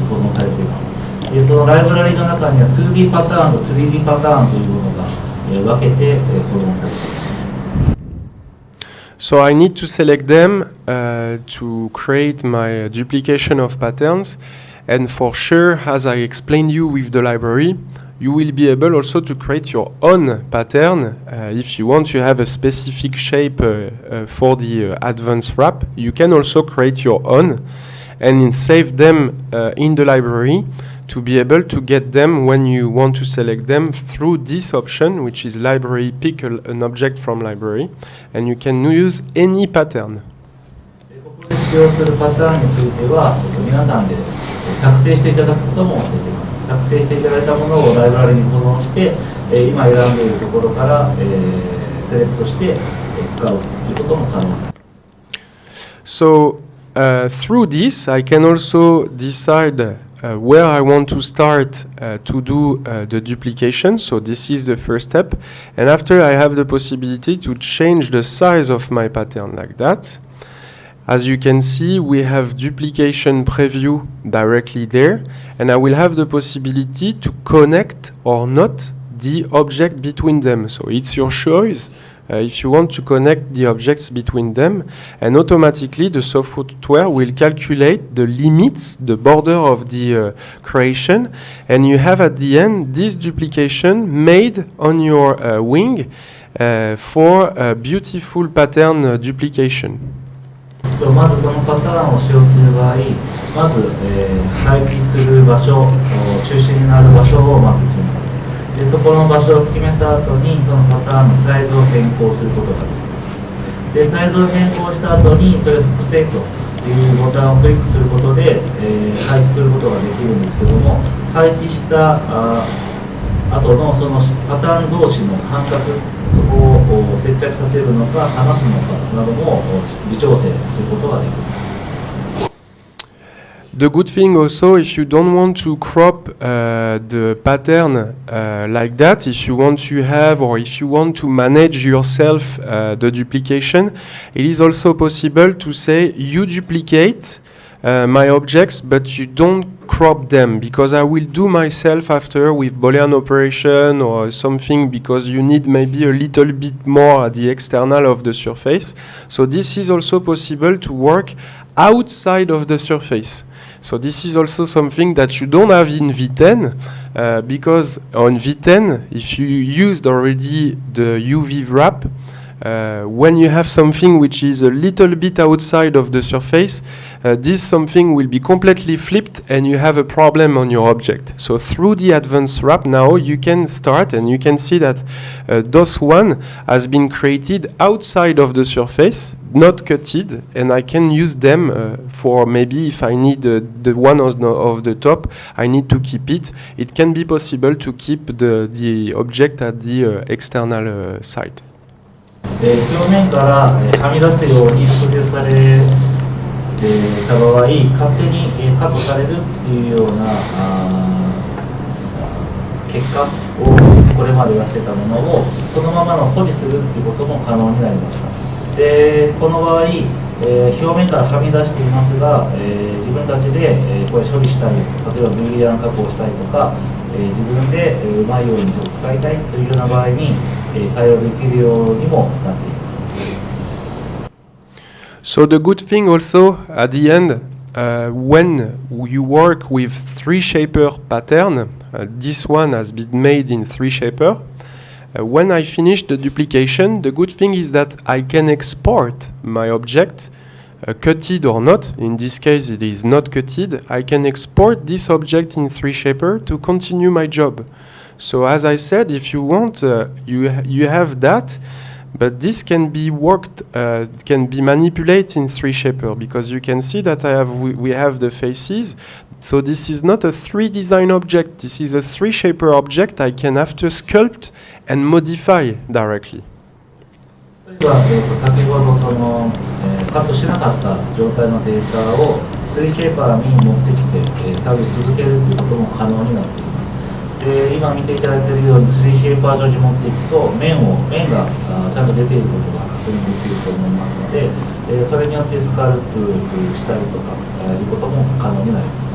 保存されています。そのライブラリの中には 2D パターンと 3D パターンというものが分けて保存されています。So I need to select them to create my duplication of patterns. And for sure, as I explained you with the library, you will be able also to create your own pattern. If you want to have a specific shape for the advanced wrap, you can also create your own and save them in the library to be able to get them when you want to select them through this option, which is library, pick an object from library, and you can use any pattern. ここで使用するパターンについては、皆さんで作成していただくこともできます。作成していただいたものをライブラリに保存して、今選んでいるところから、セレクトして使うということも可能です。So through this, I can also decide where I want to start to do the duplication. So this is the first step. And after, I have the possibility to change the size of my pattern like that. As you can see, we have duplication preview directly there. And I will have the possibility to connect or not the object between them. So it's your choice. If you want to connect the objects between them, and automatically the software will calculate the limits, the border of the creation, and you have at the end this duplication made on your wing for a beautiful pattern duplication. まずこのパターンを使用する場合、まず、配置する場所、中心になる場所をまず決めます。でそこの場所を決めた後にそのパターンのサイズを変更することができます。でサイズを変更した後にそれを複製というボタンをクリックすることで、配置することができるんですけども、配置した後のそのパターン同士の間隔、そこを接着させるのか離すのかなども微調整することができます。The good thing also, if you don't want to crop the pattern like that, if you want to have or if you want to manage yourself the duplication, it is also possible to say you duplicate my objects but you don't crop them, because I will do myself after with Boolean operation or something, because you need maybe a little bit more at the external of the surface. So this is also possible to work outside of the surface. So this is also something that you don't have in V10, because on V10, if you used already the UV wrap, when you have something which is a little bit outside of the surface, this something will be completely flipped and you have a problem on your object. So through the advanced wrap now you can start, and you can see that DOS 1 has been created outside of the surface, not cutted, and I can use them for maybe if I need the one of the top, I need to keep it. It can be possible to keep the object at the external side. 表面から、はみ出すように複製された場合、勝手に、カットされるっていうような結果をこれまで出してたものをそのままの保持するっていうことも可能になりました。でこの場合、表面からはみ出していますが、自分たちで、これ処理したい、例えばブーリアン加工したいとか、自分でうまいように使いたいというような場合に対応できるようにもなっています。So the good thing also at the end, when you work with 3-shaper pattern, this one has been made in 3-shaper. When I finish the duplication, the good thing is that I can export my object, cutted or not. In this case, it is not cutted. I can export this object in 3-shaper to continue my job. So as I said, if you want, you have that, but this can be worked, can be manipulated in 3-shaper, because you can see that we have the faces. So this is not a 3D object. This is a 3-shaper object I can after sculpt and modify directly. 先ほどその、カットしなかった状態のデータを 3-shaper に持ってきて、作業続けるということも可能になっています。で今見ていただいているように 3-shaper 上に持っていくと面がちゃんと出ていることが確認できると思いますので、それによってスカルプしたりとかいうことも可能になります。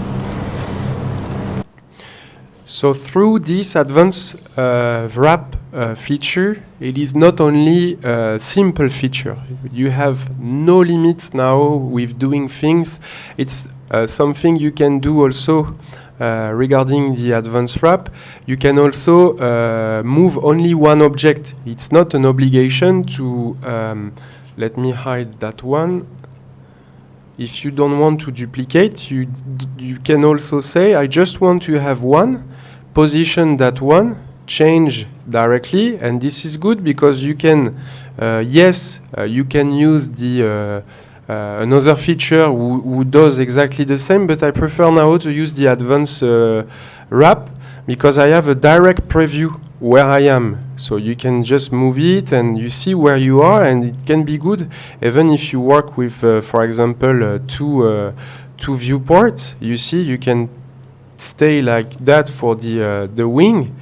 So through this advanced wrap feature, it is not only a simple feature. You have no limits now with doing things. It's something you can do also regarding the advanced wrap. You can also move only one object. It's not an obligation to, let me hide that one. if you don't want to duplicate, you can also say, I just want to have one, position that one, change directly, and this is good because you can, you can use the another feature who does exactly the same, but I prefer now to use the advanced wrap because I have a direct preview where I am. So you can just move it and you see where you are, and it can be good even if you work with, for example, two viewports. You see, you can stay like that for the wing.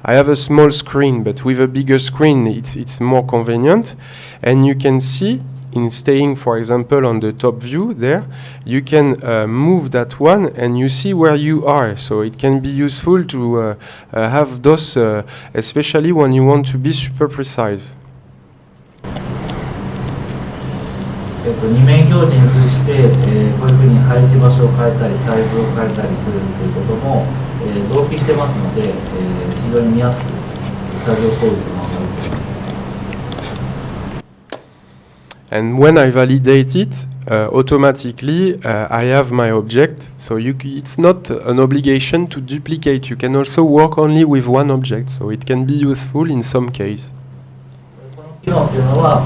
I have a small screen, but with a bigger screen, it's more convenient, and you can see. In staying, for example, on the top view there, you can move that one and you see where you are. So it can be useful to have those, especially when you want to be super precise. 二面表示にして、こういうふうに配置場所を変えたりサイズを変えたりするということも、同期してますので、非常に見やすく作業効率が上がると思います。And when I validate it, automatically I have my object. So it's not an obligation to duplicate. You can also work only with one object. So it can be useful in some case. この機能というのは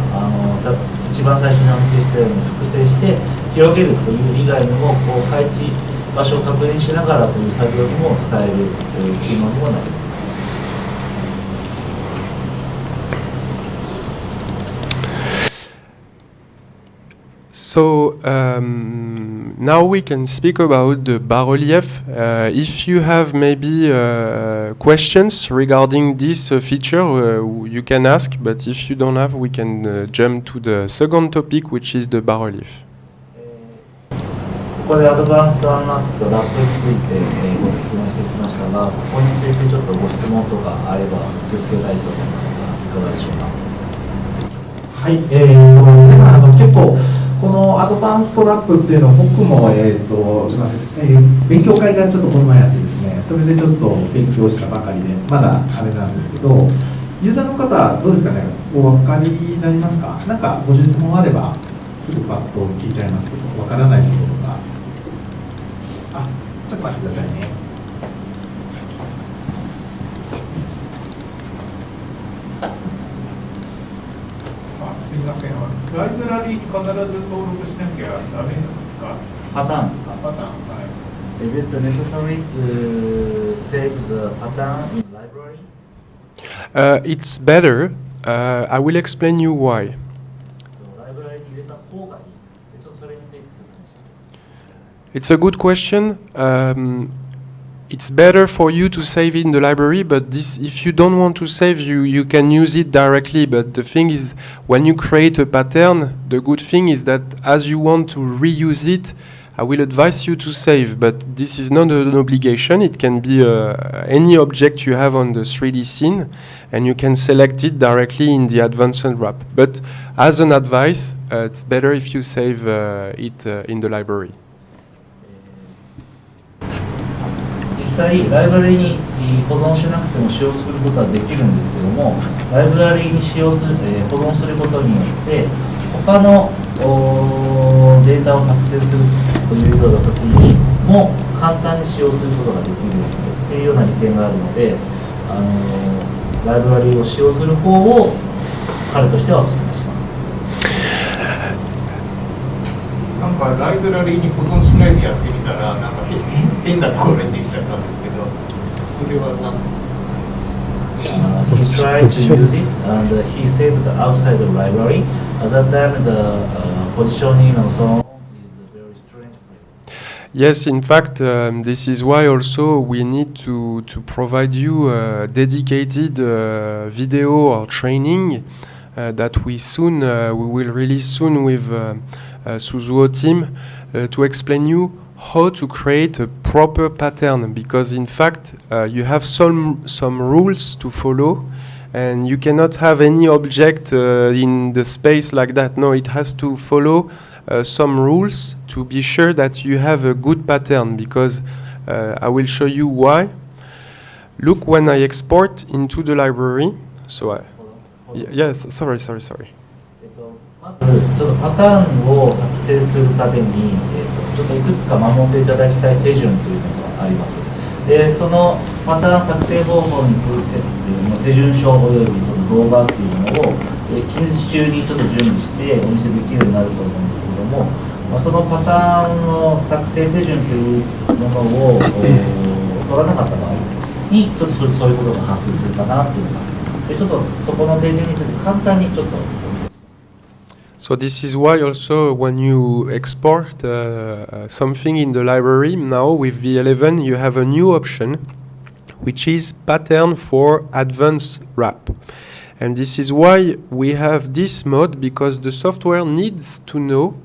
一番最初に安定したように複製して広げるという以外にもこう配置場所を確認しながらという作業にも使える機能にもなります。So now we can speak about the bas-relief. If you have maybe questions regarding this feature, you can ask, but if you don't have, we can jump to the second topic, which is the bas-relief. ここでアドバンストアンラップとラップについてご説明してきましたが、ここについてちょっとご質問とかあれば受け付けたいと思いますが、いかがでしょうか。はい、皆さん結構このアドバンストラップっていうのを僕も、すみません、勉強会がちょっとこの前やってですね、それでちょっと勉強したばかりで、まだあれなんですけど、ユーザーの方、どうですかね、お分かりになりますか？なんかご質問あれば、すぐパッと聞いちゃいますけど、分からないところが。あ、ちょっと待ってくださいね。すみません、ライブラリーに必ず登録しなきゃダメなんですか？パターンですか？パターン、はい。Is it necessary to save the pattern in library? It's better. I will explain you why. ライブラリに入れた方がいい。ちょっとそれについて説明して。It's a good question. It's better for you to save in the library, but if you don't want to save, you can use it directly. But the thing is, when you create a pattern, the good thing is that as you want to reuse it, I will advise you to save, but this is not an obligation. It can be any object you have on the 3D scene, and you can select it directly in the advanced wrap. But as an advice, it's better if you save it in the library. 実際ライブラリに保存しなくても使用することはできるんですけども、ライブラリに使用する、保存することによって他のデータを作成するというような時にも簡単に使用することができるというような利点があるので、ライブラリを使用する方を彼としてはお勧めします。なんかライブラリーに保存しないでやってみたらなんか変なところにできちゃったんですけど、それは何？He tried to use it and he saved outside the library. At that time, the positioning and so on is very strange. Yes, in fact, this is why also we need to provide you a dedicated video or training that we will release soon with SUZUHO team to explain you how to create a proper pattern, because in fact you have some rules to follow, and you cannot have any object in the space like that. No, it has to follow some rules to be sure that you have a good pattern, because I will show you why. Look, when I export into the library, so yes, sorry. ままずちょっとパターンを作成するために、ちょっといくつか守っていただきたい手順というのがあります。でそのパターン作成方法について手順書およびその動画っていうのを近日中にちょっと準備してお見せできるようになると思うんですけども、そのパターンの作成手順というものを取らなかった場合にちょっとそういうことが発生するかなっていうのがで、ちょっとそこの手順について簡単にちょっと。So this is why also when you export something in the library, now with V11 you have a new option which is pattern for advanced wrap. And this is why we have this mode, because the software needs to know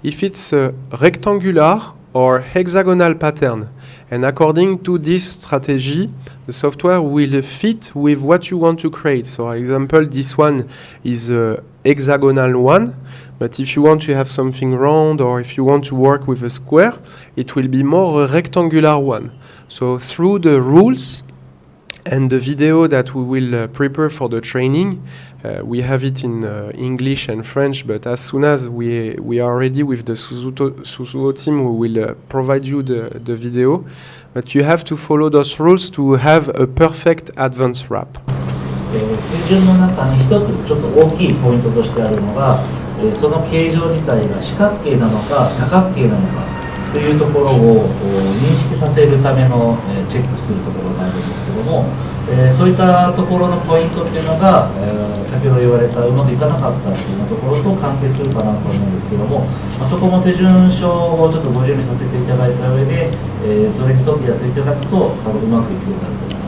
if it's a rectangular or hexagonal pattern. And according to this strategy, the software will fit with what you want to create. So, for example, this one is a hexagonal one, but if you want to have something round or if you want to work with a square, it will be more a rectangular one. So, through the rules and the video that we will prepare for the training, we have it in English and French, but as soon as we are ready with the SUZUHO team, we will provide you the video. But you have to follow those rules to have a perfect advanced wrap. 手順の中に一つちょっと大きいポイントとしてあるのが、その形状自体が四角形なのか多角形なのかというところを認識させるためのチェックするところがあるんですけども、そういったところのポイントっていうのが、先ほど言われたうまくいかなかったっていうようなところと関係するかなと思うんですけども、そこも手順書をちょっとご準備させていただいた上で、それに沿ってやっていただくと多分うまくいくようになると思い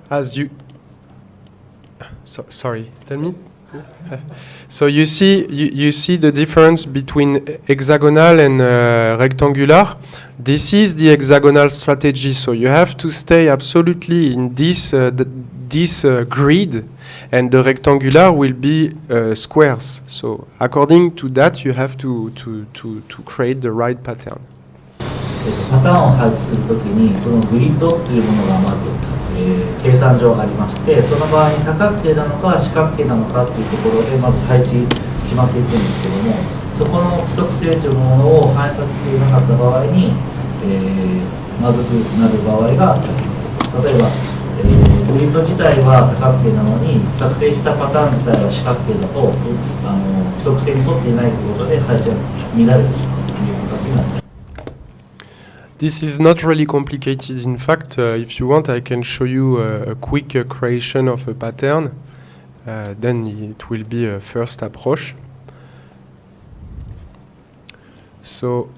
ます。Sorry, tell me. So you see the difference between hexagonal and rectangular. This is the hexagonal strategy. So you have to stay absolutely in this grid, and the rectangular will be squares. So according to that, you have to create the right pattern. パターンを配置するときにそのグリッドというものがまず計算上ありまして、その場合に多角形なのか四角形なのかというところでまず配置決まっていくんですけども、そこの規則性というものを反映させていなかった場合に、まずくなる場合があります。例えば、グリッド自体は多角形なのに作成したパターン自体は四角形だと規則性に沿っていないということで配置が乱れてしまうという形になります。This is not really complicated. In fact, if you want, I can show you a quick creation of a pattern. Then it will be a first approach. So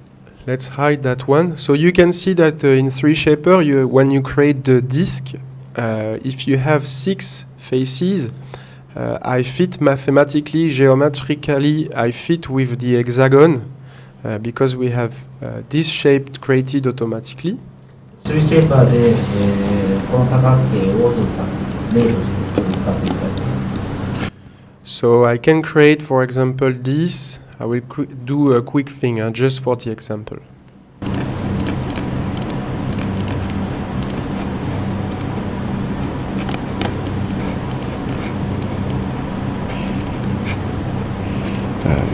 let's hide that one. So you can see that in 3Shaper, when you create the disk, if you have 6 faces, I fit mathematically, geometrically, I fit with the hexagon. Because we have this shape created automatically. 3Shaper で、この多角形を例として使っていきたいと思います。So I can create, for example, this. I will do a quick thing just for the example.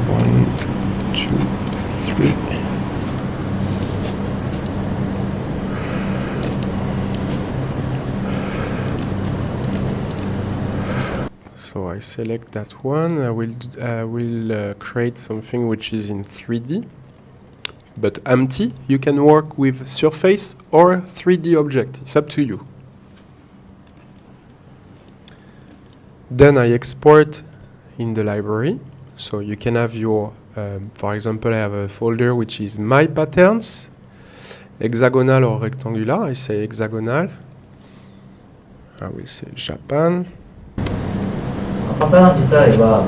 One, two, three. So I select that one. I will create something which is in 3D, but empty. You can work with surface or 3D object. It's up to you. Then I export in the library. So you can have your, for example, I have a folder which is my patterns, hexagonal or rectangular. I say hexagonal. I will say Japan. パターン自体は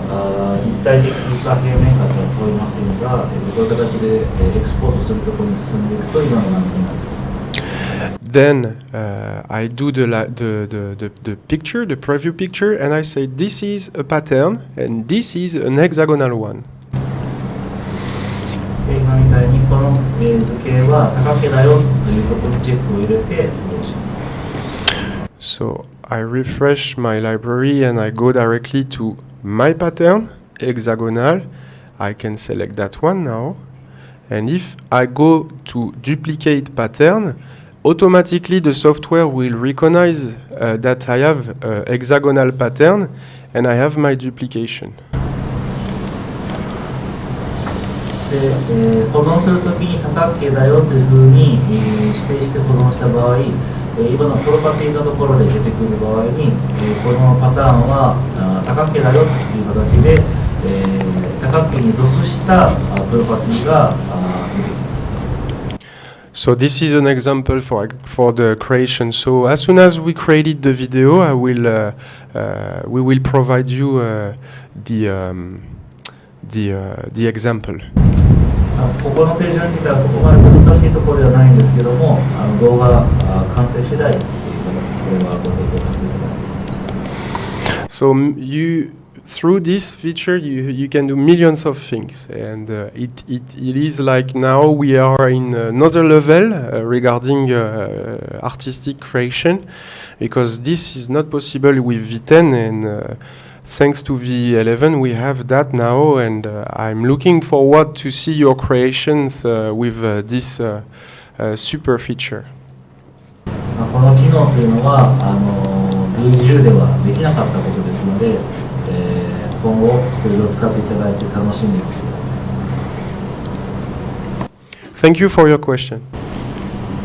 立体的か平面かとは問いませんが、こういう形でエクスポートするところに進んでいくと今の並びになります。Then I do the picture, the preview picture, and I say this is a pattern and this is an hexagonal one. 今みたいにこの図形は多角形だよというところにチェックを入れて戻します。So I refresh my library and I go directly to my pattern hexagonal, I can select that one now. And if I go to duplicate pattern, automatically the software will recognize that I have a hexagonal pattern and I have my duplication. で保存するときに多角形だよというふうに、指定して保存した場合、今のプロパティのところで出てくる場合に、このパターンは多角形だよという形で、多角形に属したプロパティが出てきます。So this is an example for the creation. So as soon as we created the video, we will provide you the example. ここのページを見たらそこまで難しいところではないんですけども、動画が完成次第という形でこれはご提供させていただきます。So through this feature, you can do millions of things, and it is like now we are in another level regarding artistic creation, because this is not possible with V10, and thanks to V11 we have that now, and I'm looking forward to see your creations with this super feature. この機能というのはV10ではできなかったことですので、今後いろいろ使っていただいて楽しんでいってください。 Thank you for your question.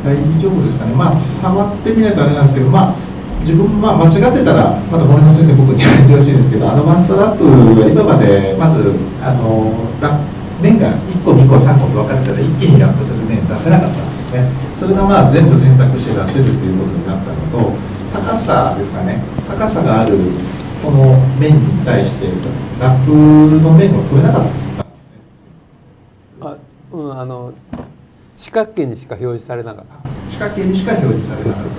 大丈夫ですかね。触ってみないとあれなんですけど、自分間違ってたらまた森本先生僕にやってほしいんですけど、アドバンストラップは今までまず面が1個2個3個と分かれたら一気にラップする面出せなかったんですね。それが全部選択して出せるということになったのと、高さですかね。高さがあるこの面に対してラップの面を取れなかった。四角形にしか表示されなかった。四角形にしか表示されなかった。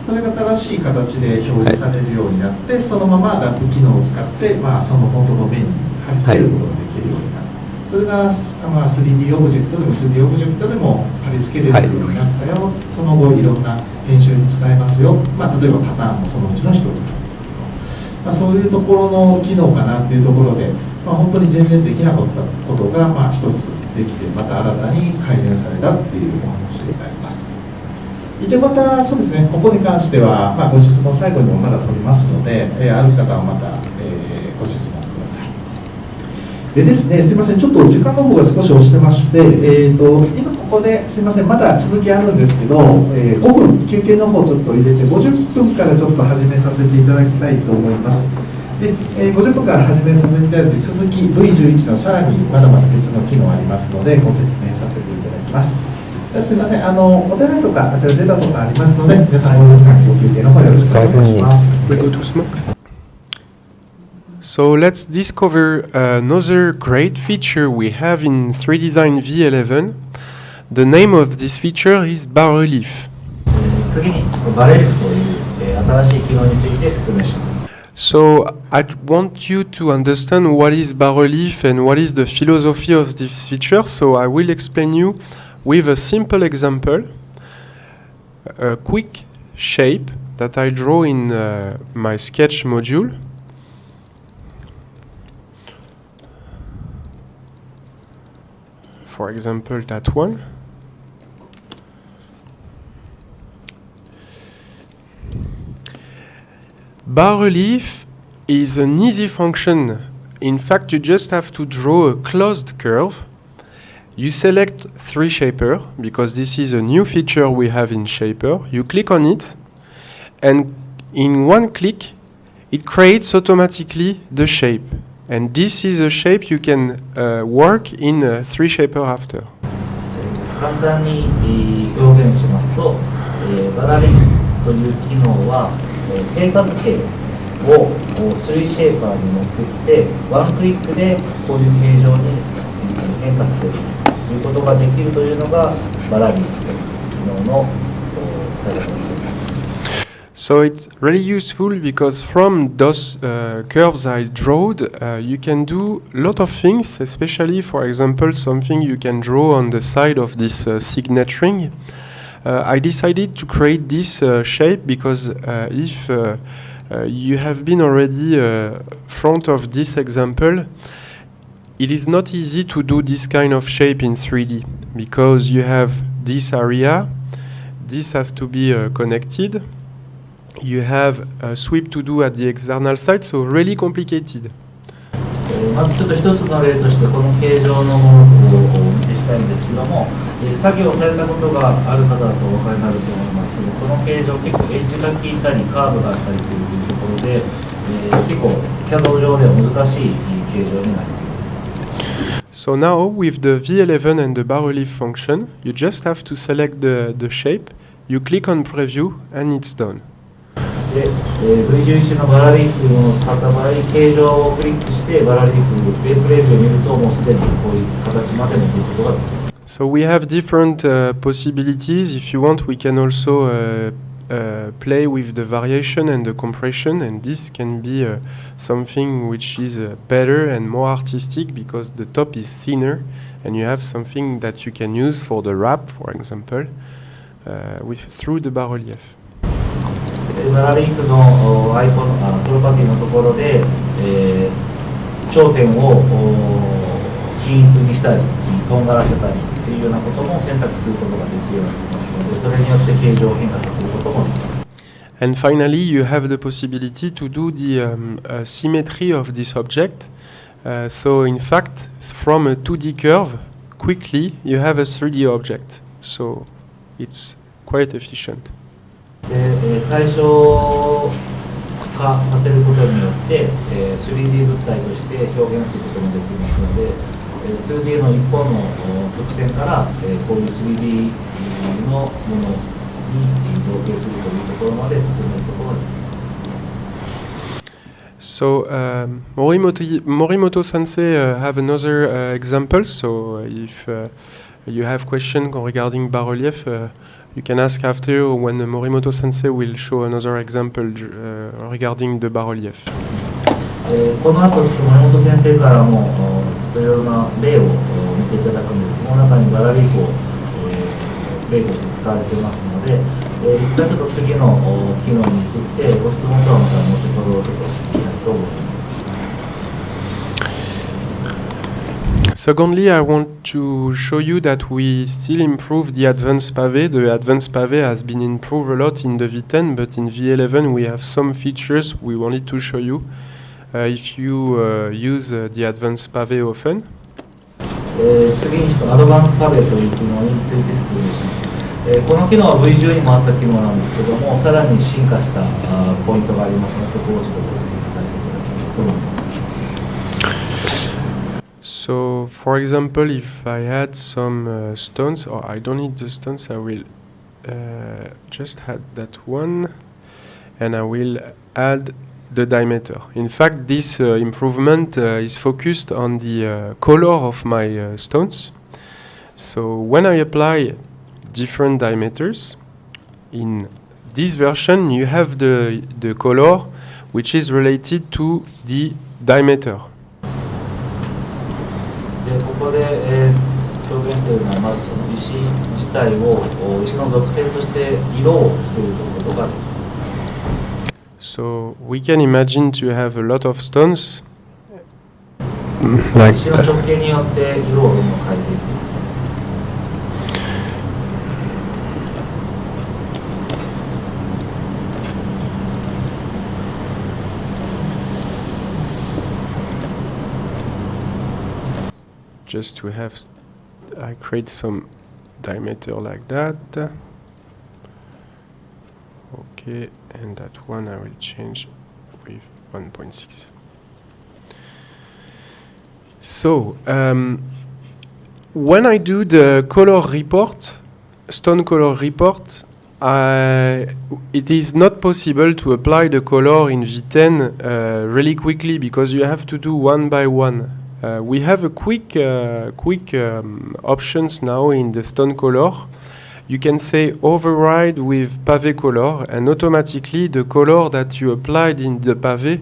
それが正しい形で表示されるようになって、そのままラップ機能を使って、その元の面に貼り付けることができるようになる。それが、3D オブジェクトでも 2D オブジェクトでも貼り付けれるようになったよ。その後いろんな編集に使えますよ。例えばパターンもそのうちの一つなんですけど、そういうところの機能かなっていうところで、本当に全然できなかったことが一つできて、また新たに改善されたっていうお話になります。一応またそうですね、ここに関しては、ご質問最後にもまだ取りますので、ある方はまた、ご質問ください。でですね、すいません、ちょっと時間の方が少し押してまして、今ここですいません、まだ続きあるんですけど、5分休憩の方ちょっと入れて50分からちょっと始めさせていただきたいと思います。で、50分から始めさせていただいて、続き V11 のさらにまだまだ別の機能ありますので、ご説明させていただきます。すみません、お手洗とかあちら出たとかありますので、皆さんご休憩の方よろしくお願いします。So let's discover another great feature we have in 3designV11. The name of this feature is bas-relief. 次にバレリフという新しい機能について説明します。So I want you to understand what is bas-relief and what is the philosophy of this feature. So I will explain you with a simple example, a quick shape that I draw in my sketch module. For example, that one. Bas-relief is an easy function. In fact, you just have to draw a closed curve. You select 3Shaper, because this is a new feature we have in Shaper. You click on it, and in one click, it creates automatically the shape. And this is a shape you can work in 3Shaper after. 簡単に表現しますと、バラリフという機能は定角形を3シェーパーに持ってきて、ワンクリックでこういう形状に変化するということができるというのがバラリフという機能の使い方になります。So it's really useful because from those curves I drawed, you can do a lot of things, especially, for example, something you can draw on the side of this signet ring. I decided to create this shape because if you have been already front of this example, it is not easy to do this kind of shape in 3D because you have this area, this has to be connected, you have a sweep to do at the external side, so really complicated. まずちょっと一つの例としてこの形状のものをお見せしたいんですけども、作業されたことがある方だとお分かりになると思いますけど、この形状結構エッジが効いたりカーブがあったりするというところで、結構CAD上では難しい形状になります。So now with the V11 and the bas relief function, you just have to select the shape, you click on preview and it's done. で、V11 のバラリーフを使った場合、形状をクリックしてバラリーフでプレビューを見るともうすでにこういう形まで持っていくことができます。So we have different possibilities. If you want, we can also play with the variation and the compression, and this can be something which is better and more artistic because the top is thinner and you have something that you can use for the wrap, for example, through the bas relief. バラリーフのアイコンプロパティのところで、頂点を均一にしたりとんがらせたりというようなことも選択することができるようになってますので、それによって形状を変化させることもできます。And finally, you have the possibility to do the symmetry of this object. So in fact, from a 2D curve, quickly you have a 3D object. So it's quite efficient. で対象化させることによって、3D 物体として表現することもできますので、2D の一本の曲線から、こういう 3D のものに造形するというところまで進めることができます。So Morimoto Sensei have another example. So if you have questions regarding bas relief, you can ask after when Morimoto Sensei will show another example regarding the bas relief. この後、森本先生からもいろいろな例を見ていただくんです。その中にバラリーフを例として使われていますので、一回ちょっと次の機能に移ってご質問とはまた後ほどしたいと思います。Secondly, I want to show you that we still improve the advanced pavé. The advanced pavé has been improved a lot in the V10, but in V11 we have some features we wanted to show you if you use the advanced pavé often. 次にアドバンスパベという機能について説明します。この機能は V10 にもあった機能なんですけども、さらに進化したポイントがありますので、そこをちょっとご説明させていただきたいと思います。So, for example, if I had some stones, or I don't need the stones, I will just add that one, and I will add the diameter. In fact, this improvement is focused on the color of my stones. So, when I apply different diameters, in this version, you have the color which is related to the diameter. ここで、表現しているのはまずその石自体を石の属性として色を作るということができます。So we can imagine to have a lot of stones like 石の直径によって色をどんどん変えていきます。just to have, I create some diameter like that. Okay, and that one I will change with 1.6. So, when I do the color report, stone color report, it is not possible to apply the color in V10 really quickly because you have to do one by one. We have a quick options now in the stone color. You can say override with pavé color, and automatically the color that you applied in the pavé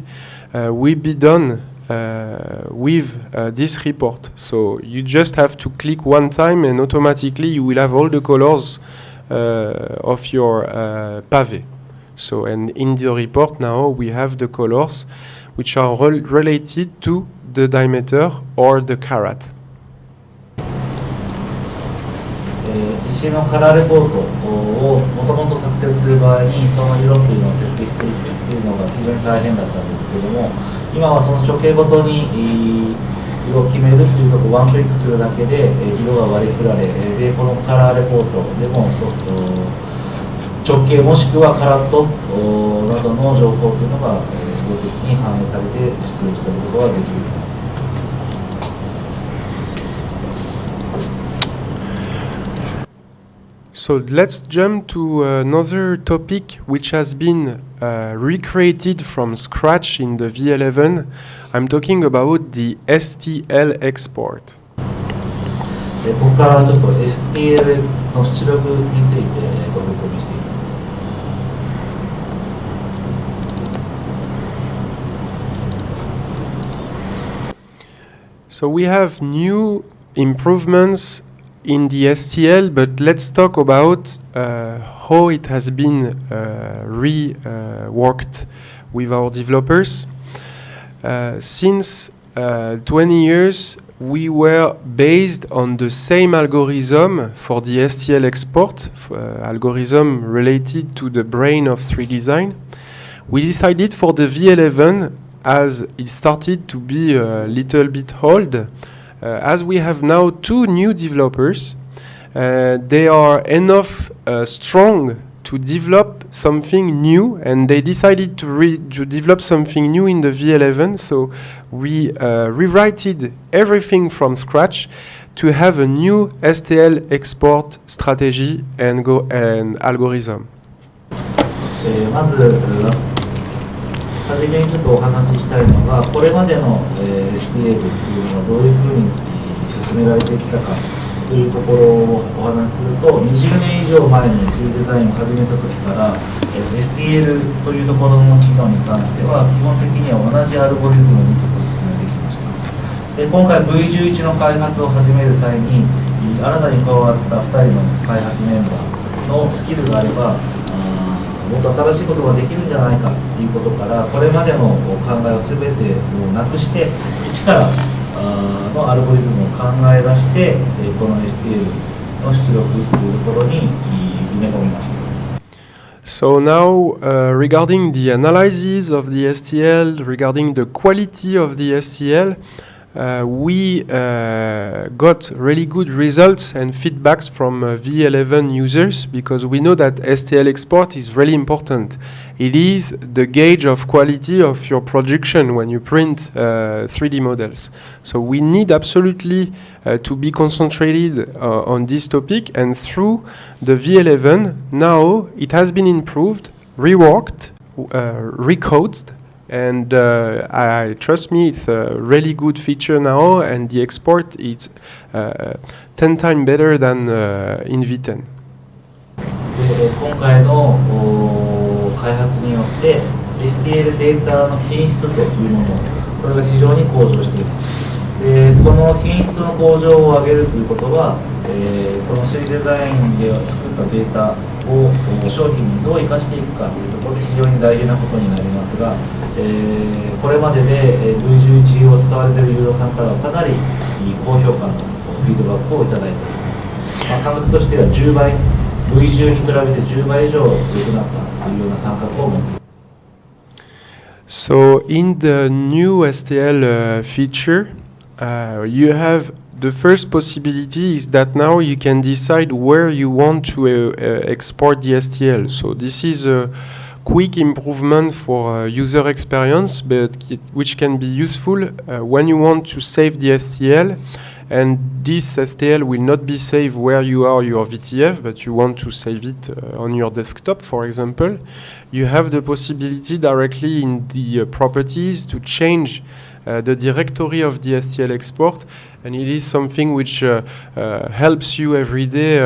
will be done with this report. So you just have to click one time and automatically you will have all the colors of your pavé. So, and in the report now we have the colors which are related to the diameter or the carat. 石のカラーレポートをもともと作成する場合にその色というのを設定していくっていうのが非常に大変だったんですけれども、今はその直径ごとに色を決めるというところをワンクリックするだけで色が割り振られ、でこのカラーレポートでも直径もしくはカラットなどの情報というのが自動的に反映されて出力することができる。So let's jump to another topic which has been recreated from scratch in the V11. I'm talking about the STL export. ここからちょっと STL の出力についてご説明していきます。So we have new improvements in the STL, but let's talk about how it has been reworked with our developers. Since 20 years, we were based on the same algorithm for the STL export, algorithm related to the brain of 3design. We decided for the V11, as it started to be a little bit old, as we have now two new developers, they are enough strong to develop something new, and they decided to develop something new in the V11. So we rewrited everything from scratch to have a new STL export strategy and algorithm. まずはじめにちょっとお話ししたいのが、これまでの STL っていうのがどういうふうに進められてきたかというところをお話しすると、20年以上前に 3 デザインを始めた時から STL というところの機能に関しては基本的には同じアルゴリズムにずっと進めてきました。で今回 V11 の開発を始める際に新たに加わった2人の開発メンバーのスキルがあればもっと新しいことができるんじゃないかということから、これまでの考えを全てをなくして一からのアルゴリズムを考え出してこの STL の出力というところに埋め込みました。So now, regarding the analysis of the STL, regarding the quality of the STL, we got really good results and feedbacks from V11 users, because we know that STL export is really important. It is the gauge of quality of your production when you print 3D models. So we need absolutely to be concentrated on this topic, and through the V11 now it has been improved, reworked, recoded. And I trust me, it's a really good feature now, and the export is 10 times better than in V10. 今回の開発によって STL データの品質というもの、これが非常に向上しています。でこの品質の向上を上げるということは、この 3 デザインで作ったデータを商品にどう生かしていくかというところで非常に大事なことになりますが、これまでで V11 を使われているユーザーさんからはかなり高評価のフィードバックをいただいています。感覚としては10倍、V10 に比べて10倍以上良くなったというような感覚を持っています。So in the new STL feature, you have the first possibility is that now you can decide where you want to export the STL. So this is a quick improvement for user experience, but which can be useful when you want to save the STL. And this STL will not be saved where you are your VTF, but you want to save it on your desktop, for example. You have the possibility directly in the properties to change the directory of the STL export, and it is something which helps you every day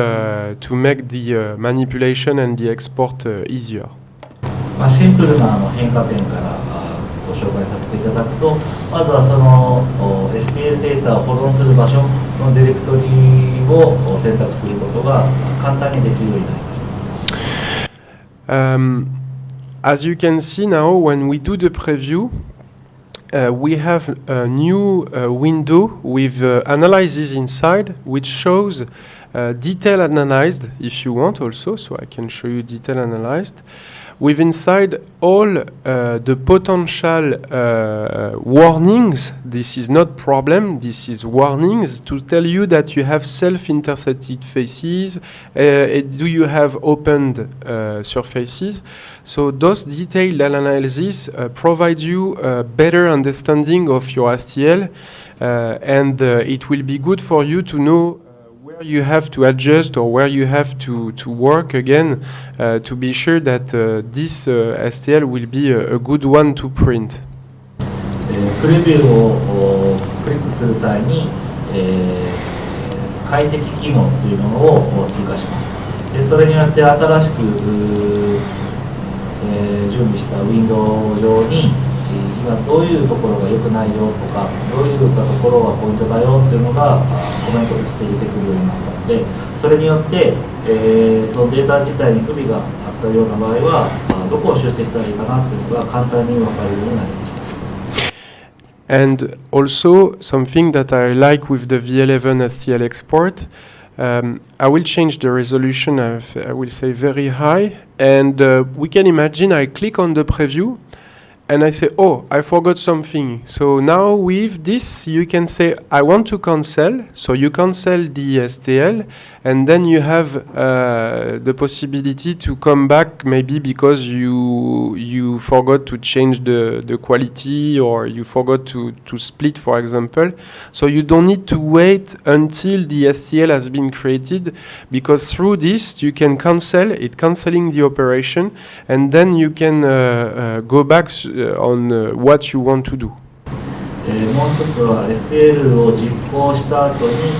to make the manipulation and the export easier. シンプルな変化点からご紹介させていただくと、まずはその STL データを保存する場所のディレクトリを選択することが簡単にできるようになりました。As you can see now, when we do the preview, we have a new window with analysis inside, which shows detail analyzed, if you want also, so I can show you detail analyzed, with inside all the potential warnings. This is not problem, this is warnings to tell you that you have self-intersected faces, do you have opened surfaces. So those detailed analysis provide you a better understanding of your STL, and it will be good for you to know where you have to adjust or where you have to work again to be sure that this STL will be a good one to print. プレビューをクリックする際に、解析機能というものを追加します。でそれによって新しく、準備したウィンドウ上に今どういうところが良くないよとかどういうところがポイントだよっていうのがコメントとして出てくるようになったので、それによって、そのデータ自体に不備があったような場合はどこを修正したらいいかなっていうのが簡単に分かるようになりました。And also something that I like with the V11 STL export, I will change the resolution, I will say very high, and we can imagine I click on the preview and I say, oh, I forgot something. So now with this, you can say, I want to cancel. So you cancel the STL, and then you have the possibility to come back maybe because you forgot to change the quality or you forgot to split, for example. So you don't need to wait until the STL has been created, because through this, you can cancel it, canceling the operation, and then you can go back on what you want to do. もう一つは STL を実行した後に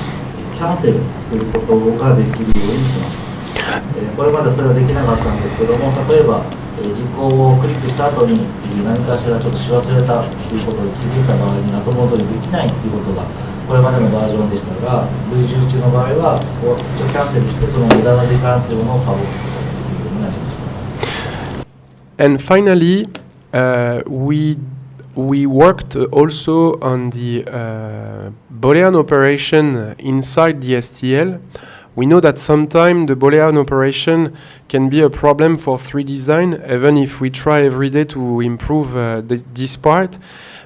キャンセルすることができるようにしました。これまでそれはできなかったんですけども、例えば実行をクリックした後に何かしらちょっとし忘れたということに気づいた場合に後戻りできないということがこれまでのバージョンでしたが、 V11 の場合はこうキャンセルしてその無駄な時間というものを省くことができるようになりました。 And finally, we worked also on the Boolean operation inside the STL. We know that sometimes the Boolean operation can be a problem for 3design, even if we try every day to improve this part.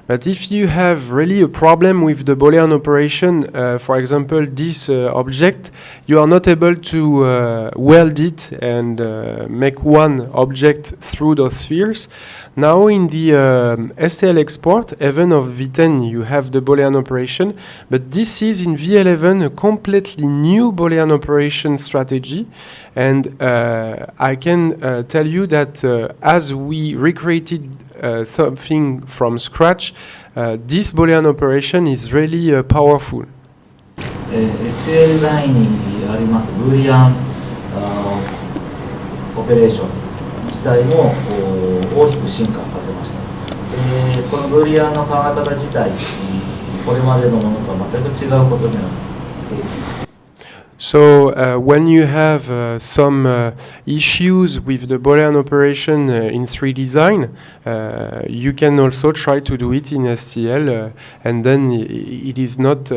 But if you have really a problem with the Boolean operation, for example, this object, you are not able to weld it and make one object through those spheres. Now in the STL export, even of V10, you have the Boolean operation, but this is in V11 a completely new Boolean operation strategy. And I can tell you that as we recreated something from scratch, this Boolean operation is really powerful. STL 内にありますブーリアンオペレーション自体も大きく進化させました。このブーリアンの考え方自体、これまでのものとは全く違うことになっています。 So when you have some issues with the Boolean operation in 3design, you can also try to do it in STL, and then it is not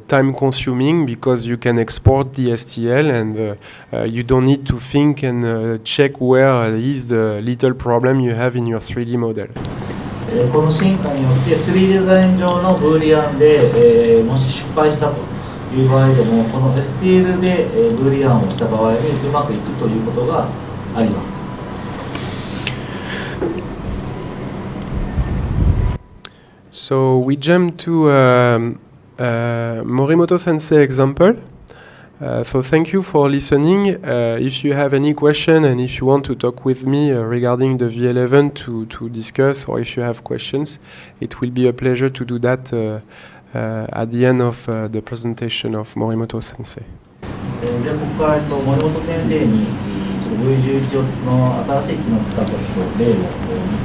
time consuming because you can export the STL and you don't need to think and check where is the little problem you have in your 3D model. この進化によって 3 デザイン上のブーリアンで、もし失敗したという場合でもこの STL で、ブーリアンをした場合にうまくいくということがあります。So we jump to Morimoto Sensei example. So thank you for listening. If you have any question and if you want to talk with me regarding the V11 to discuss, or if you have questions, it will be a pleasure to do that at the end of the presentation of Morimoto Sensei. ではここから森本先生にちょっと V11 の新しい機能を使った例を見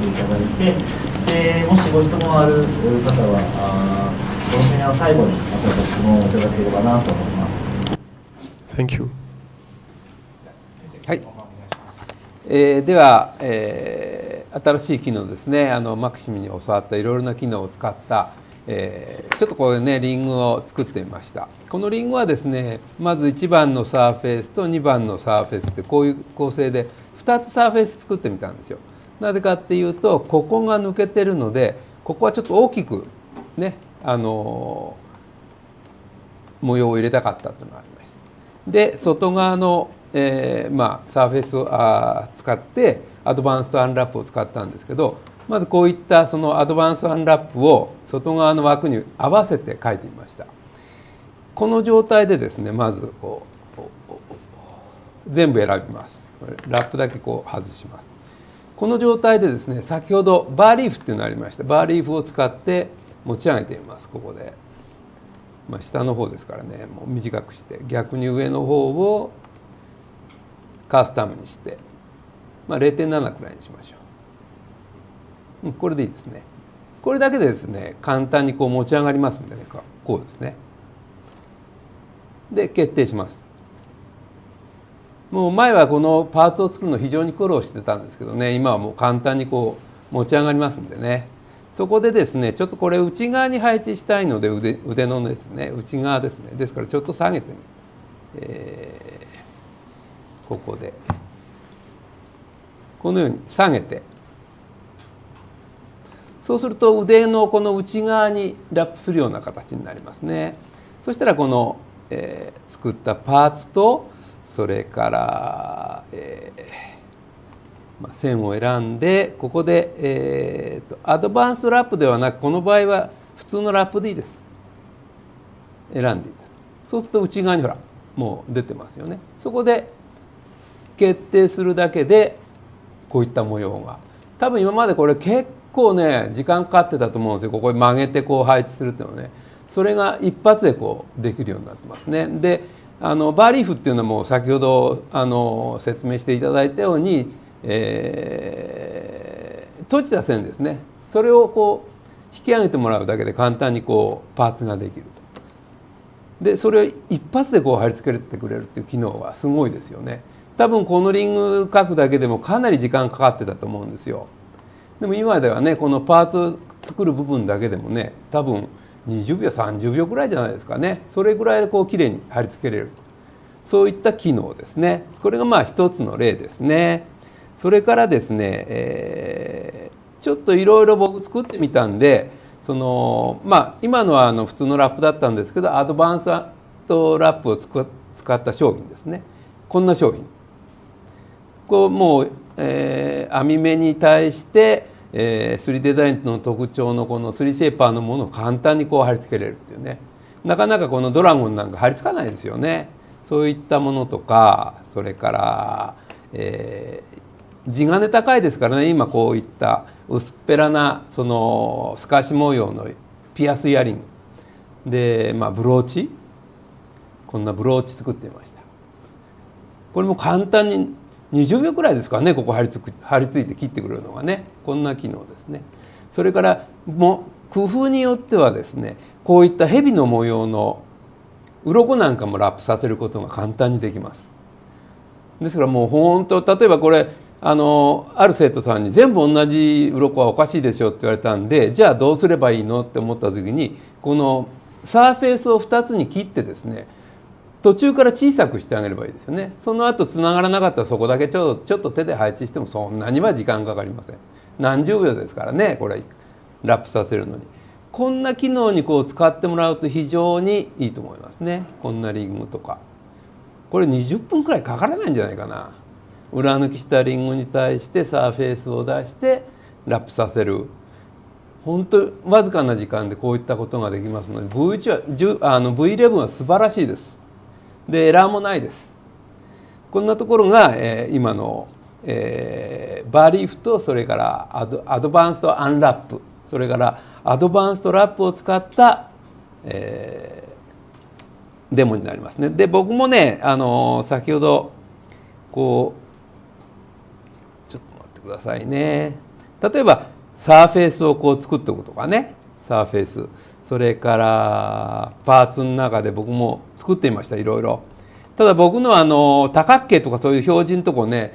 ていただいて、でもしご質問ある方はこのセミナーの最後にまたご質問をいただければなと思います。 Thank you. はい。では、新しい機能ですね、マキシムに教わったいろいろな機能を使った、ちょっとこれねリングを作ってみました。このリングはですね、まず1番のサーフェイスと2番のサーフェイスってこういう構成で2つサーフェイス作ってみたんですよ。なぜかっていうと、ここが抜けてるので、ここはちょっと大きくね模様を入れたかったというのがあります。で外側の、サーフェイスを使ってアドバンストアンラップを使ったんですけど、まずこういったそのアドバンストアンラップを外側の枠に合わせて書いてみました。この状態でですね、まずこう全部選びます。ラップだけこう外します。この状態でですね、先ほどバーリーフっていうのがありました。バーリーフを使って持ち上げてみます。ここで、下の方ですからね、もう短くして逆に上の方をカスタムにして、0.7 くらいにしましょう。これでいいですね。これだけでですね、簡単にこう持ち上がりますんでね、こうですね。で決定します。もう前はこのパーツを作るの非常に苦労してたんですけどね、今はもう簡単にこう持ち上がりますんでね。そこでですね、ちょっとこれ内側に配置したいので、腕のですね内側ですね。ですからちょっと下げてここでこのように下げて、そうすると腕のこの内側にラップするような形になりますね。そしたらこの、作ったパーツと、それから、線を選んで、ここで、アドバンストラップではなく、この場合は普通のラップでいいです。選んでいた。そうすると内側にほらもう出てますよね。そこで決定するだけでこういった模様が、多分今までこれ結構ね時間かかってたと思うんですよ。ここに曲げてこう配置するっていうのはね、それが一発でこうできるようになってますね。でバーリーフっていうのはもう先ほど説明していただいたように、閉じた線ですね、それをこう引き上げてもらうだけで簡単にこうパーツができると。でそれを一発でこう貼り付けてくれるっていう機能はすごいですよね。多分このリング書くだけでもかなり時間かかってたと思うんですよ。でも今ではね、このパーツを作る部分だけでもね、多分20秒30秒ぐらいじゃないですかね。それぐらいでこうきれいに貼り付けれる、そういった機能ですね。これが一つの例ですね。それからですね、ちょっといろいろ僕作ってみたんで、今のは普通のラップだったんですけど、アドバンストラップを使った商品ですね。こんな商品、こうもう、網目に対して3デザインの特徴のこの3シェイパーのものを簡単にこう貼り付けれるっていうね。なかなかこのドラゴンなんか貼り付かないですよね。そういったものとか、それから、地金高いですからね、今こういった薄っぺらなその透かし模様のピアスイヤリングで、ブローチ、こんなブローチ作ってみました。これも簡単に20秒くらいですからね、ここ貼り付いて切ってくれるのがね、こんな機能ですね。それからもう工夫によってはですね、こういった蛇の模様の鱗なんかもラップさせることが簡単にできます。ですからもう本当、例えばこれある生徒さんに全部同じ鱗はおかしいでしょって言われたんで、じゃあどうすればいいのって思った時に、このサーフェイスを2つに切ってですね、途中から小さくしてあげればいいですよね。その後つながらなかったらそこだけちょっと手で配置してもそんなには時間かかりません。何十秒ですからね、これラップさせるのに。こんな機能にこう使ってもらうと非常にいいと思いますね。こんなリングとかこれ20分くらいかからないんじゃないかな。裏抜きしたリングに対してサーフェイスを出してラップさせる、本当わずかな時間でこういったことができますので、 V11 は素晴らしいです。でエラーもないです。こんなところが、今の、バーリーフと、それからアドバンストアンラップ、それからアドバンストラップを使った、デモになりますね。で僕もね、先ほどこうちょっと待ってくださいね。例えばサーフェイスをこう作っておくとかね、サーフェイス、それからパーツの中で僕も作ってみました、いろいろ。ただ僕の多角形とかそういう標準のとこね、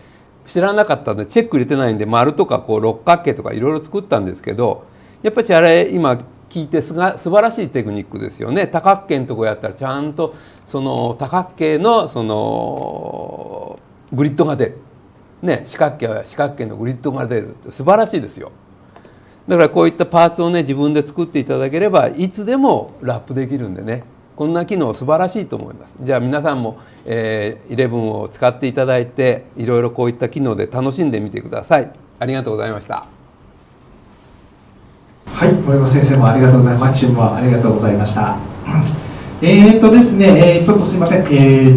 知らなかったんでチェック入れてないんで丸とかこう六角形とかいろいろ作ったんですけど、やっぱりあれ今聞いて素晴らしいテクニックですよね。多角形のとこやったらちゃんとその多角形のそのグリッドが出る、ね、四角形は四角形のグリッドが出るって素晴らしいですよ。だからこういったパーツをね自分で作っていただければいつでもラップできるんでね、こんな機能素晴らしいと思います。じゃあ皆さんも、11を使っていただいていろいろこういった機能で楽しんでみてください。ありがとうございました。はい、森本先生もありがとうございます。チームもありがとうございました。ですね、ちょっとすいません、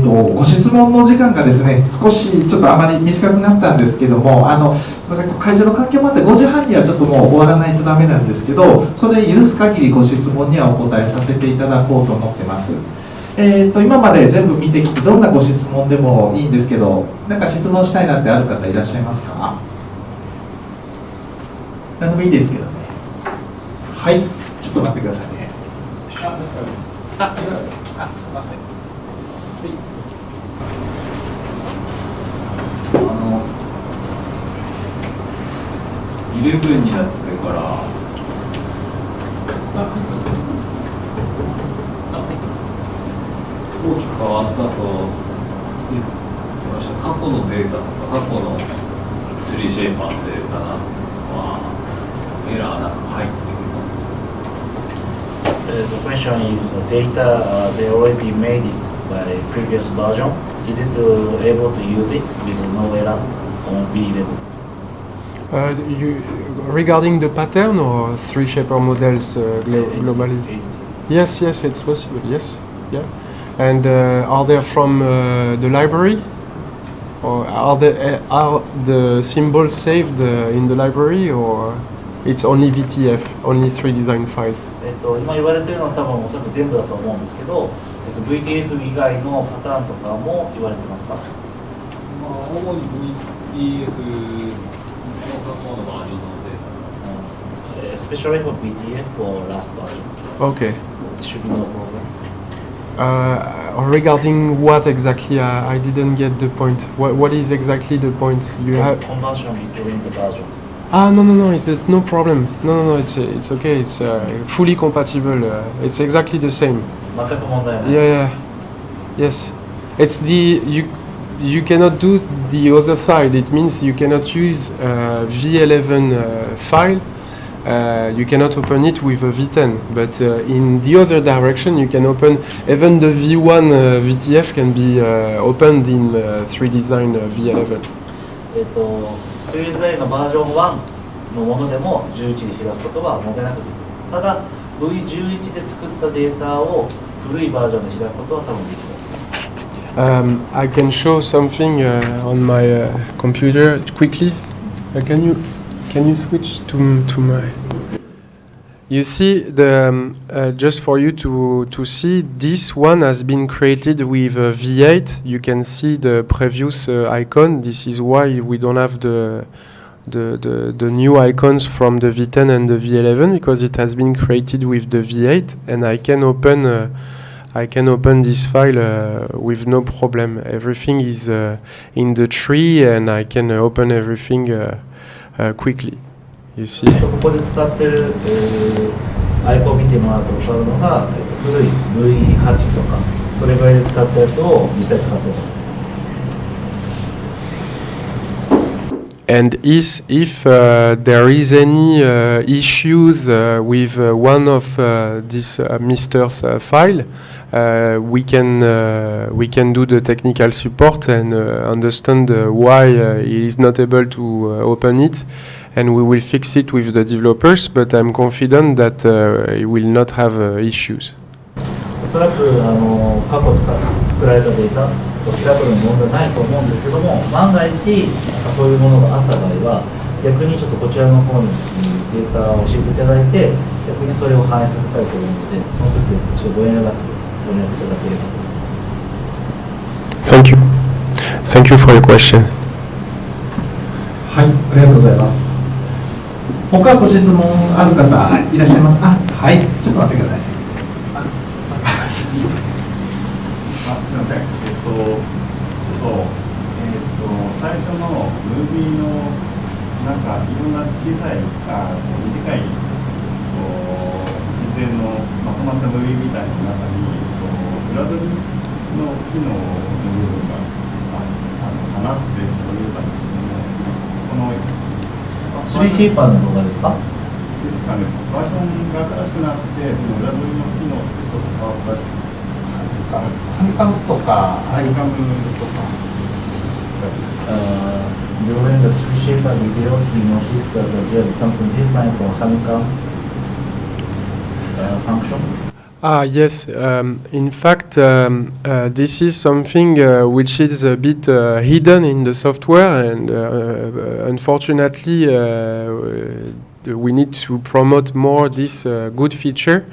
ご質問の時間がですね、少しちょっとあまり短くなったんですけども、すみません、会場の関係もあって5時半にはちょっともう終わらないとダメなんですけど、それ許す限りご質問にはお答えさせていただこうと思ってます。今まで全部見てきてどんなご質問でもいいんですけど、なんか質問したいなってある方いらっしゃいますか？何でもいいですけどね。はい、ちょっと待ってくださいね。すみません。11になってから大きく変わったと言ってました。過去のデータとか過去の3シェイパーのデータはエラーなんか入ってくる。The question is data they already made it by previous version. Is it able to use it with no error on B11? Regarding the pattern or three shaper models globally? Yes, it's possible. Yes, yeah. And are they from the library, or are the symbols saved in the library, or it's only VTF, only 3design files? 今言われているのは多分おそらく全部だと思うんですけど、VTF 以外のパターンとかも言われてますか？主に VTF の過去のバージョンなので、especially for VTF or last version. Okay. It should be no problem. Regarding what exactly? I didn't get the point. What is exactly the point? You have conversion between the version. No, it's no problem. No, it's okay. It's fully compatible. It's exactly the same. 全く問題ない。Yeah. Yes. It's you cannot do the other side. It means you cannot use V11 file. You cannot open it with a V10. But in the other direction, you can open even the V1 VTF can be opened in 3design V11. 3design のバージョン1のものでも11で開くことは問題なくできる。ただ V11 で作ったデータを古いバージョンで開くことは多分できない。I can show something on my computer quickly. Can you switch to my? You see just for you to see, this one has been created with V8. You can see the previous icon. This is why we don't have the new icons from the V10 and the V11, because it has been created with the V8, and I can open this file with no problem. Everything is in the tree, and I can open everything quickly. You see. ここで使っているアイコンを見てもらうと分かるのが古い V8 とかそれぐらいで使ったやつを実際使っています。And if there is any issues with one of this Mr's file, we can do the technical support and understand why he is not able to open it, and we will fix it with the developers. But I'm confident that he will not have issues. おそらく過去作られたデータと開くのに問題ないと思うんですけども、万が一そういうものがあった場合は逆にちょっとこちらの方にデータを教えていただいて逆にそれを反映させたいと思うので、その時はちょっとご遠慮なくご連絡いただければと思います。 Thank you. Thank you for your question. はい、ありがとうございます。他ご質問ある方いらっしゃいますか？はい、ちょっと待ってください。すみません。最初のムービーのなんかいろんな小さい短い実演のまとまったムービーみたいな中に裏取りの機能の部分がかなってちょっと見えたんですけども、この 3シェイパーの動画ですか？ですかね、バージョンが新しくなってその裏取りの機能ってちょっと変わったりハニカムとかハニカムとか。During the 3 shaper video, he noticed that there is something different for honeycomb function. Yes. In fact, this is something which is a bit hidden in the software, and unfortunately, we need to promote more this good feature.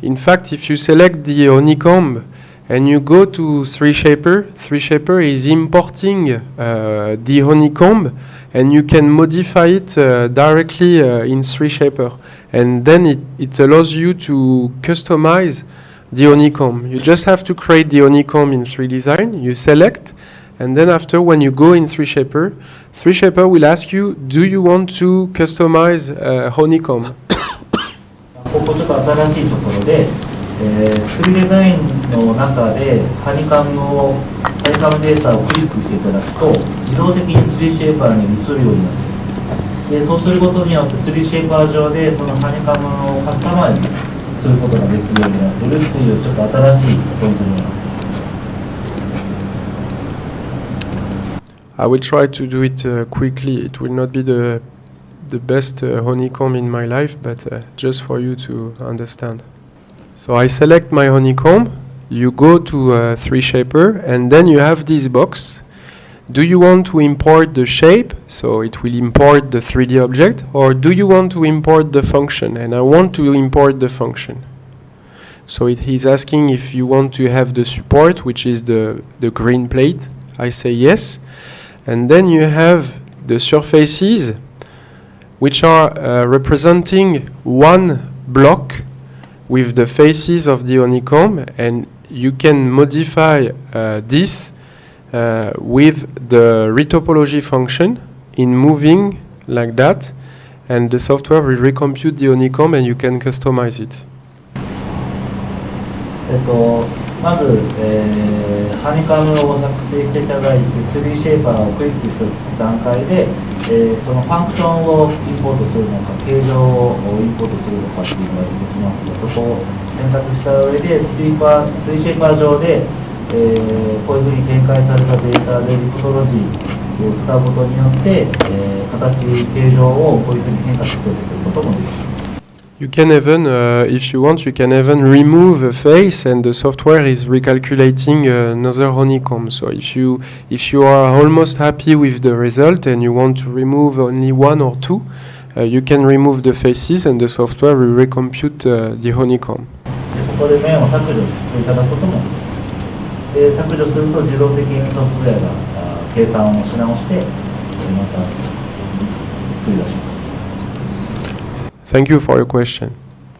In fact, if you select the honeycomb and you go to 3Shaper, 3Shaper is importing the honeycomb, and you can modify it directly in 3Shaper. And then it allows you to customize the honeycomb. You just have to create the honeycomb in 3Design, you select, and then after when you go in 3Shaper, 3Shaper will ask you, do you want to customize honeycomb? ここちょっと新しいところで、3デザインの中でハニカムデータをクリックしていただくと自動的に3シェイパーに移るようになる。でそうすることによって3シェイパー上でそのハニカムをカスタマイズすることができるようになっているっていうちょっと新しいポイントになります。I will try to do it quickly. It will not be the best honeycomb in my life, but just for you to understand. So I select my honeycomb, you go to 3Shaper, and then you have this box. Do you want to import the shape, so it will import the 3D object, or do you want to import the function? And I want to import the function. So he's asking if you want to have the support, which is the green plate. I say yes. And then you have the surfaces, which are representing one block with the faces of the honeycomb, and you can modify this with the retopology function in moving like that, and the software will recompute the honeycomb and you can customize it. まず、ハニカムを作成していただいて 3 シェイパーをクリックした段階で、そのファンクションをインポートするのか形状をインポートするのかっていうのが出てきますので、そこを選択した上で3シェイパー上で、こういうふうに展開されたデータでリトロジーを使うことによって、形形状をこういうふうに変化させるということもできます。You can even, if you want, you can even remove a face, and the software is recalculating another honeycomb. So if you are almost happy with the result and you want to remove only one or two, you can remove the faces, and the software will recompute the honeycomb. ここで面を削除していただくことも、削除すると自動的にソフトウェアが計算をし直してまた作り出します。Thank you for your question.